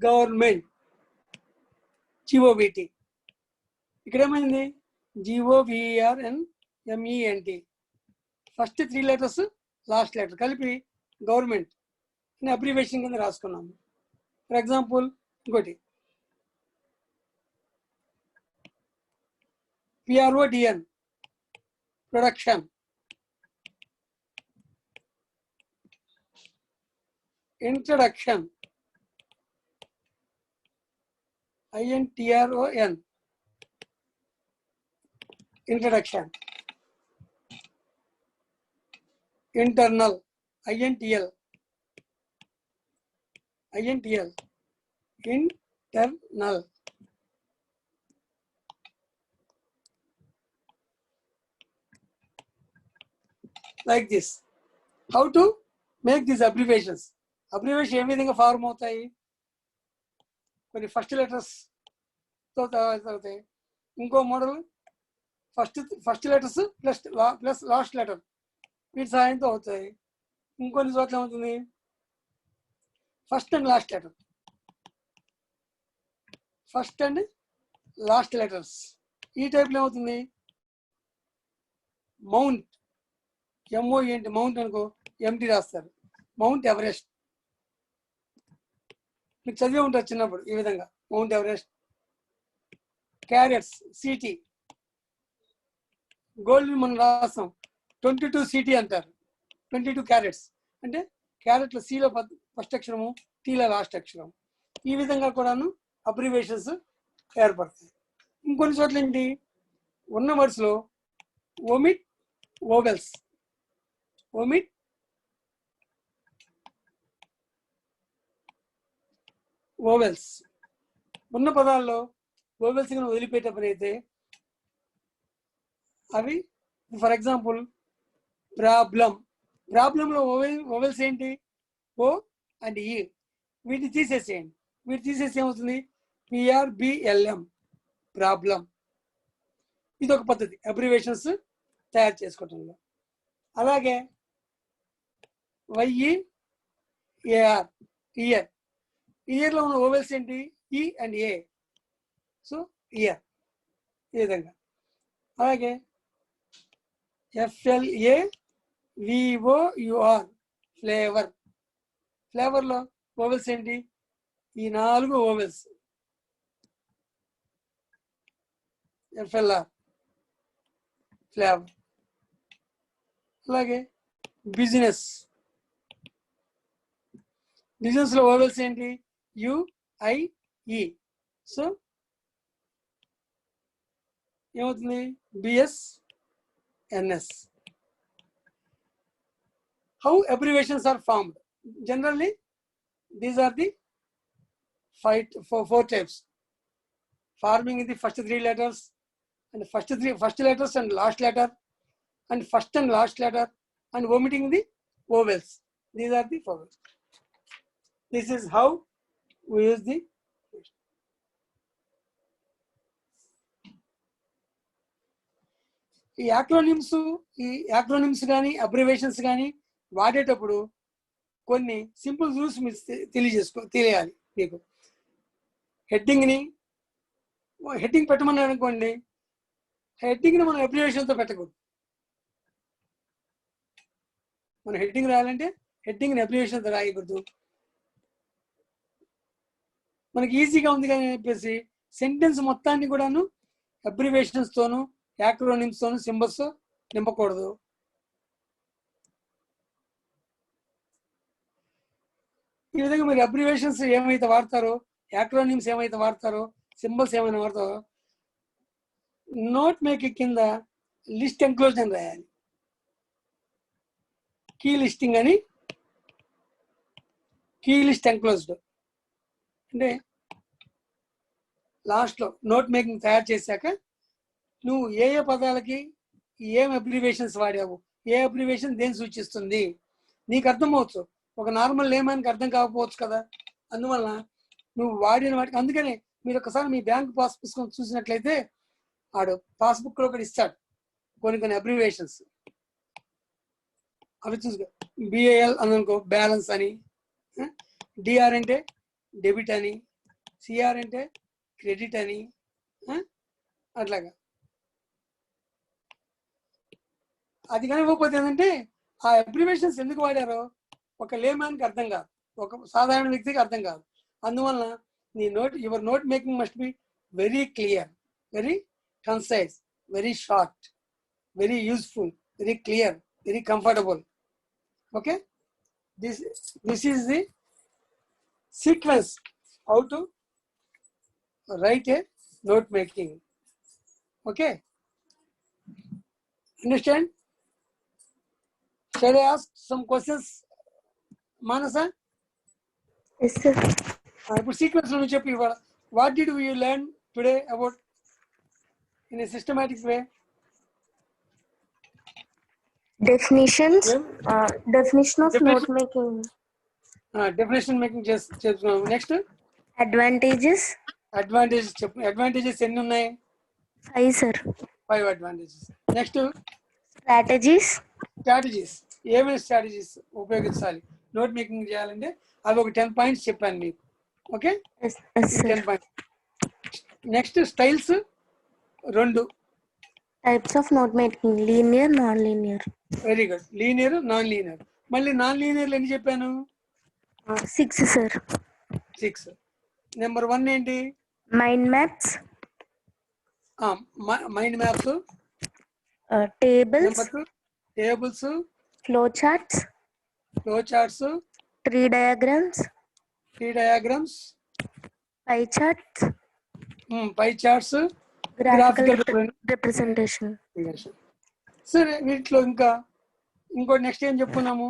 A: government, GOVT. ఇక్కడ ఏమైంది, GOVERNMENT, first 3 letters last letter కలిపి government అని abbreviation కింద రాసుకున్నాము. For example ఇంకోటి PRODN, production, introduction, INTRON, introduction, internal, INTL, internal. Like this. How to make these abbreviations? Abbreviation ఏ విధంగా form అవుతాయి, కొన్ని ఫస్ట్ లెటర్స్ తో అవుతాయి. ఇంకో model first letters plus last letter వీటి సహాయంతో అవుతాయి. ఇంకొన్ని చోట్ల ఏమవుతుంది, first and last letter, first and last letters. ఈ టైప్లో ఏమవుతుంది, మౌంట్, MOUNT, మౌంట్ అనుకో MT రాస్తారు, మౌంట్ ఎవరెస్ట్. మీకు చదివే ఉంటారు చిన్నప్పుడు ఈ విధంగా, mount Everest. Carats, CT, gold మనం రాస్తాం 22 CT అంటారు, 22 క్యారెట్స్ అంటే క్యారెట్లో సిలో ఫస్ట్ అక్షరము, టీలో లాస్ట్ అక్షరం. ఈ విధంగా కూడాను అబ్రివేషన్స్ ఏర్పడతాయి. ఇంకొన్ని చోట్ల ఏంటి, ఉన్న వర్డ్స్లో ఒమిట్ ఓవెల్స్, ఒమిట్ ఓవెల్స్, ఉన్న పదాల్లో ఓవెల్స్ గా వదిలిపెట్టే అయితే అవి, ఫర్ ఎగ్జాంపుల్ ప్రాబ్లం, ప్రాబ్లంలో ఓవెల్స్ ఏంటి, O అండ్ E, వీటిని తీసేసేయండి. వీటి తీసేసి ఏమవుతుంది, PRBLM, ప్రాబ్లం. ఇది ఒక పద్ధతి అబ్రివేషన్స్ తయారు చేసుకోవటంలో. అలాగే YEAR, ఇయర్, ఇయర్లో ఉన్న ఓవెల్స్ ఏంటి, E and A, so year, ఈ విధంగా. అలాగే FLAVOUR, ఫ్లేవర్, ఫ్లేవర్లో ఓవెల్స్ ఏంటి, ఈ 4 ఓవెల్స్, FLR, ఫ్లేవర్. అలాగే బిజినెస్, బిజినెస్లో ఓవెల్స్ ఏంటి, UIE, సో ఏమవుతుంది, BSNS. How abbreviations are formed? Generally, these are the four types. Forming in the first 3 letters, and first letters and last letter, and first and last letter, and omitting the vowels. These are the vowels. This is how we use the ఈ acronyms కానీ abbreviations కానీ వాడేటప్పుడు కొన్ని simple rules మీరు తెలియాలి. మీకు heading పెట్టమన్నారు అనుకోండి, హెడ్డింగ్ని మనం అబ్రివేషన్తో పెట్టకూడదు. మనం హెడ్డింగ్ రాయాలంటే హెడ్డింగ్ని అబ్రివేషన్తో రాయకూడదు. మనకి ఈజీగా ఉంది కానీ చెప్పేసి సెంటెన్స్ మొత్తాన్ని కూడాను అబ్రివేషన్స్ తోను యాక్రోనిమ్స్ తోను సింబల్స్ నింపకూడదు. ఈ విధంగా మీరు అబ్రివేషన్స్ ఏమైతే వాడతారో, యాక్రోనిమ్స్ ఏమైతే వాడతారో, సింబల్స్ ఏమైనా వాడతారో, నోట్ మేకింగ్ కింద లిస్ట్ ఎంక్లోజ్ అని రాయాలి. కీ లిస్టింగ్ అని, కీ లిస్ట్ ఎంక్లోజ్డ్ అంటే లాస్ట్లో నోట్ మేకింగ్ తయారు చేశాక నువ్వు ఏ ఏ పదాలకి ఏం అబ్రివేషన్స్ వాడావు, ఏ అబ్రివేషన్ దేని సూచిస్తుంది నీకు అర్థమవచ్చు. ఒక నార్మల్ లేమానికి అర్థం కాకపోవచ్చు కదా. అందువల్ల నువ్వు వాడిన వాటికి, అందుకనే మీరు ఒకసారి మీ బ్యాంక్ పాస్ పుస్తకం చూసినట్లయితే ఆడు పాస్బుక్లో ఒకటి ఇస్తాడు కొన్ని అబ్రివేషన్స్. అవి చూసుకో. బిఏఎల్ అని అనుకో, బ్యాలెన్స్ అని. డిఆర్ అంటే డెబిట్ అని, సిఆర్ అంటే క్రెడిట్ అని. అట్లాగా అది కానీ ఇవ్వకపోతే ఏంటంటే ఆ అబ్రివేషన్స్ ఎందుకు వాడారో ఒక లేమాన్కి అర్థం కాదు, ఒక సాధారణ వ్యక్తికి అర్థం కాదు. అందువలన నీ your note making must be very clear, very concise, very short, very useful, very clear, very comfortable. Okay, this is the sequence how to write a note making. Okay, understand? Shall I ask some questions, Manasa?
B: Yes, sir.
A: ఇప్పుడు sequence లో చెప్పి what did we learn today about in a systematic way?
B: Definitions. Definition of
A: Definition.
B: note making.
A: Definition making చేస్తున్నాం. Next
B: Advantages.
A: Advantages చెప్పు. Advantages ఎన్ని ఉన్నాయి?
B: 5, sir.
A: 5 advantages. Next
B: Strategies.
A: Strategies. ఏమైనా strategies ఉపయోగించాలి note making చేయాలంటే అవి ఒక 10 పాయింట్స్ చెప్పాను మీకు. Okay,
B: Yes, sir.
A: 10 points. Next styles 2.
B: Types of note making: linear, non-linear.
A: Very good. Linear, non linear. మళ్ళీ నాన్ లీనియర్లు ఎన్ని చెప్పాను?
B: 6, sir.
A: 6. నెంబర్ 1 ఏంటి?
B: Mind maps.
A: Mind maps.
B: Tables.
A: Number 2 tables,
B: Flow charts.
A: Flow charts,
B: Tree diagrams.
A: Tree diagrams,
B: Pie charts.
A: పై charts,
B: Graphical
A: graphical
B: representation.
A: సరే. వీటిలో ఇంకోటి next ఏం చెప్పుకున్నాము?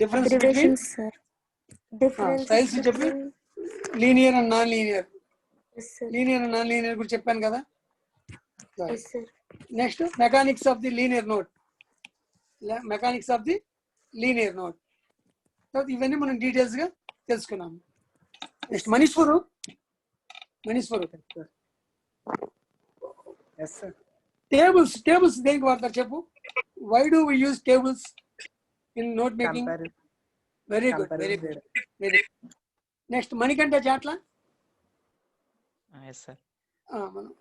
A: Difference between
B: Abbreviations, sir. Difference
A: styles చెప్పి
B: between.
A: Linear and non linear.
B: Yes, sir.
A: Linear and non linear కూడా చెప్పాను కదా.
B: Yes, sir.
A: Next mechanics of the linear note. Mechanics of the linear note. తర్వాత ఇవన్నీ మనం details గా తెలుసుకున్నాము. Next మనీశ్వరు tables దేనికి వాడతారు చెప్పు? Why do we use tables in note making? Very good, very good, very good. Next Manikanta చాట్ల మనం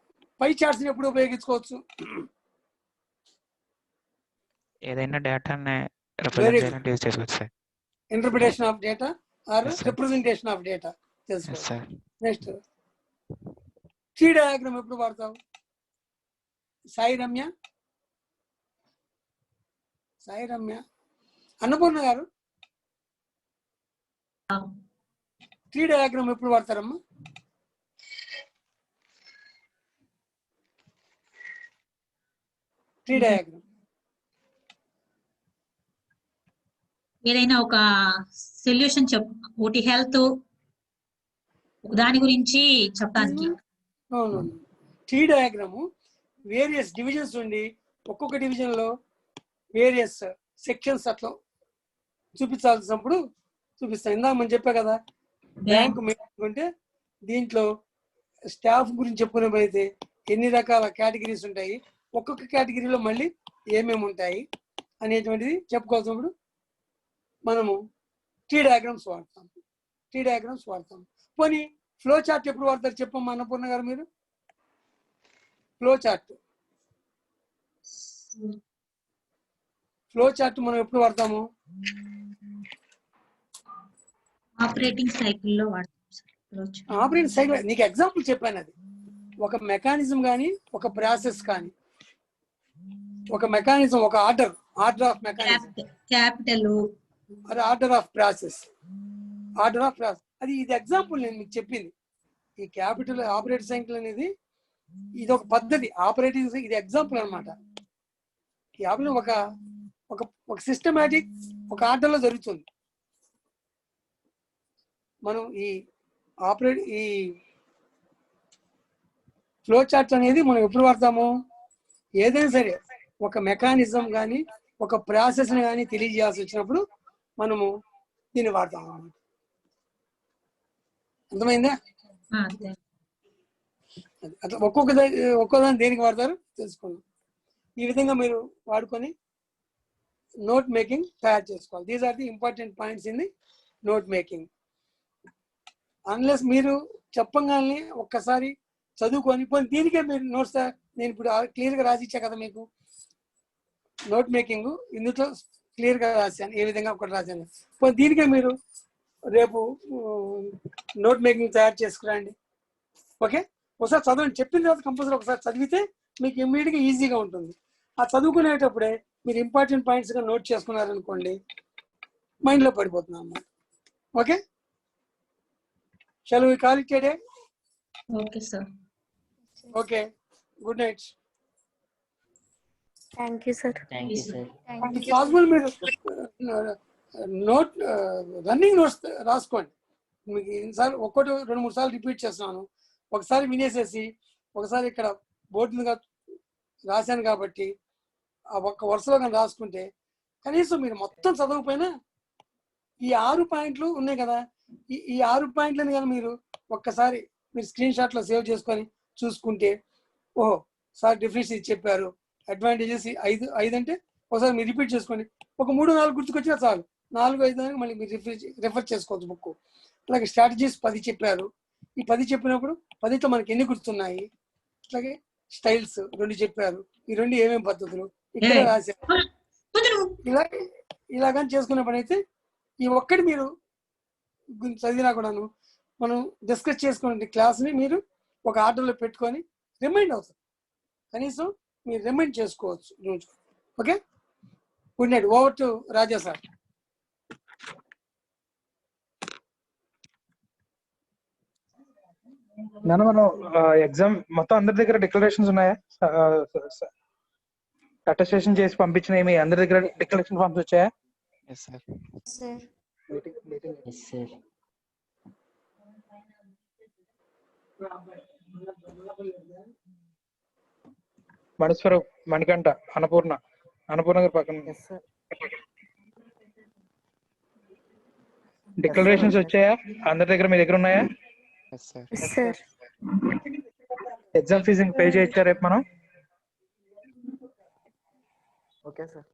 A: పై చార్ట్స్ ఎప్పుడు ఉపయోగించుకోవచ్చు?
F: ఏదైనా డేటాని రిప్రజెంట్ చేయడానికి యూజ్ చేసుకోవచ్చు sir.
A: Interpretation of data or
F: Yes, sir.
A: Representation of data తెలుసుకో.
F: Yes sir.
A: Next tree diagram ఎప్పుడు వాడతావు? సాయి రమ్య అన్నపూర్ణ గారు ట్రీ డయాగ్రామ్ ఎప్పుడు వాడతారమ్మా? ట్రీ డయాగ్రామ్
E: ఏదైనా ఒక సొల్యూషన్ ఒకటి హెల్త్ దాని గురించి చెప్పడానికి.
A: అవునవును. ట్రీ డయాగ్రాము వేరియస్ డివిజన్స్ ఉండి ఒక్కొక్క డివిజన్ లో వేరియస్ సెక్షన్స్ అట్లా చూపించాల్సినప్పుడు చూపిస్తాం. ఇందాక మనం చెప్పా కదా బ్యాంక్ ఉంటే దీంట్లో స్టాఫ్ గురించి చెప్పుకున్నప్పుడైతే ఎన్ని రకాల కేటగిరీస్ ఉంటాయి, ఒక్కొక్క కేటగిరీలో మళ్ళీ ఏమేమి ఉంటాయి అనేటువంటిది చెప్పుకోవాల్సినప్పుడు మనము ట్రీ డయాగ్రామ్స్ వాడతాం. పోనీ ఫ్లో చార్ట్ ఎప్పుడు వాడతారు చెప్పమ్మా అన్నపూర్ణ గారు మీరు? ఫ్లో చార్ట్ మనం ఎప్పుడు వాడతాము?
E: ఆపరేటింగ్ సైకిల్లో వాడతాం.
A: ఆపరేటింగ్ సైకిల్ నీకు ఎగ్జాంపుల్ చెప్పాను. అది ఒక మెకానిజం కానీ ఒక ప్రాసెస్ కానీ, ఒక మెకానిజం, ఒక order of mechanism,
E: capital
A: order of process. Order of class. అది ఇది ఎగ్జాంపుల్ నేను మీకు చెప్పింది. ఈ క్యాపిటల్ ఆపరేటింగ్ సైకిల్ అనేది ఇది ఒక పద్ధతి. ఆపరేటింగ్ సైకిల్ ఇది ఎగ్జాంపుల్ అనమాట. ఈ ఆపరేటింగ్ ఒక ఒక ఒక సిస్టమేటిక్ ఒక ఆర్డర్లో జరుగుతుంది. మనం ఈ ఫ్లో చార్ట్ అనేది మనం ఎప్పుడు వాడతాము? ఏదైనా సరే ఒక మెకానిజం కానీ ఒక ప్రాసెస్ని కానీ తెలియజేయాల్సి వచ్చినప్పుడు మనము దీన్ని వాడతాము అన్నమాట. అర్థమైందా? అట్లా ఒక్కో దాన్ని దేనికి వాడతారు తెలుసుకున్నాం. ఈ విధంగా మీరు వాడుకొని నోట్ మేకింగ్ తయారు చేసుకోవాలి. These are the important points in the note making. Unless మీరు చెప్పగానే ఒక్కసారి చదువుకొని పోనీ దీనికే మీరు నోట్స్ నేను ఇప్పుడు క్లియర్గా రాసిచ్చా కదా మీకు నోట్ మేకింగ్, ఇందులో క్లియర్గా రాశాను ఏ విధంగా ఒకటి రాశాను. పోనీ దీనికే మీరు రేపు నోట్ మేకింగ్ తయారు చేసుకురండి. ఓకే, ఒకసారి చదవండి. చెప్పిన తర్వాత కంపల్సరీ ఒకసారి చదివితే మీకు ఇమ్మీడియట్గా ఈజీగా ఉంటుంది. ఆ చదువుకునేటప్పుడే మీరు ఇంపార్టెంట్ పాయింట్స్గా నోట్ చేసుకున్నారనుకోండి మైండ్లో పడిపోతుంది అన్నమాట. Okay, shall we call it a day?
E: Okay sir.
A: Okay, good night.
B: Thank you, sir.
G: Thank you, sir.
B: Thank you.
A: Possible మీరు నోట్ రన్నింగ్ నోట్స్ రాసుకోండి. మీకు ఈసారి ఒక్కటి 2-3 సార్లు రిపీట్ చేస్తున్నాను. ఒకసారి వినేసేసి ఒకసారి ఇక్కడ బోర్డు మీద రాశాను కాబట్టి ఆ ఒక్క వరుసలో కానీ రాసుకుంటే కనీసం మీరు మొత్తం చదవకపోయినా ఈ 6 పాయింట్లు ఉన్నాయి కదా, ఈ 6 పాయింట్లను కానీ మీరు ఒక్కసారి మీరు స్క్రీన్ షాట్లో సేవ్ చేసుకొని చూసుకుంటే ఓహో సార్ డిఫరెన్స్ ఇది చెప్పారు, అడ్వాంటేజెస్ 5 అంటే ఒకసారి మీరు రిపీట్ చేసుకోండి. ఒక 3-4 గుర్తుకొచ్చినా చాలు. 4-5 దానికి మళ్ళీ మీరు రిఫర్ చేసుకోవచ్చు బుక్. అలాగే స్ట్రాటజీస్ 10 చెప్పారు. ఈ 10 చెప్పినప్పుడు 10తో మనకి ఎన్ని గుర్తున్నాయి? అట్లాగే స్టైల్స్ 2 చెప్పారు. ఈ 2 ఏమేమి పద్ధతులు ఇక్కడ రాశారు. ఇలాగని చేసుకున్న పని అయితే ఈ ఒక్కటి మీరు చదివినా కూడాను మనం డిస్కస్ చేసుకునే క్లాస్ని మీరు ఒక ఆర్డర్లో పెట్టుకొని రిమైండ్ అవుతుంది. కనీసం మీరు రిమైండ్ చేసుకోవచ్చు రోజు. Okay, good night. Over to Raja sir.
H: మనం ఎగ్జామ్ మొత్తం అందరి దగ్గర డిక్లరేషన్స్ ఉన్నాయా? అటెస్టేషన్ చేసి పంపించిన మీ అందరి దగ్గర డిక్లరేషన్ ఫామ్స్ వచ్చాయా?
F: Yes, sir.
B: Sir.
G: Yes, sir.
H: Maniswaram, Manikanta, Annapurna గారి పక్కన
G: Yes, sir.
H: డిక్లరేషన్స్ వచ్చాయా? అందరి దగ్గర మీ దగ్గర ఉన్నాయా?
F: Yes, sir.
B: Yes, sir.
H: Exam fee pay చేయొచ్చా రేపు మనం?
G: Okay, sir.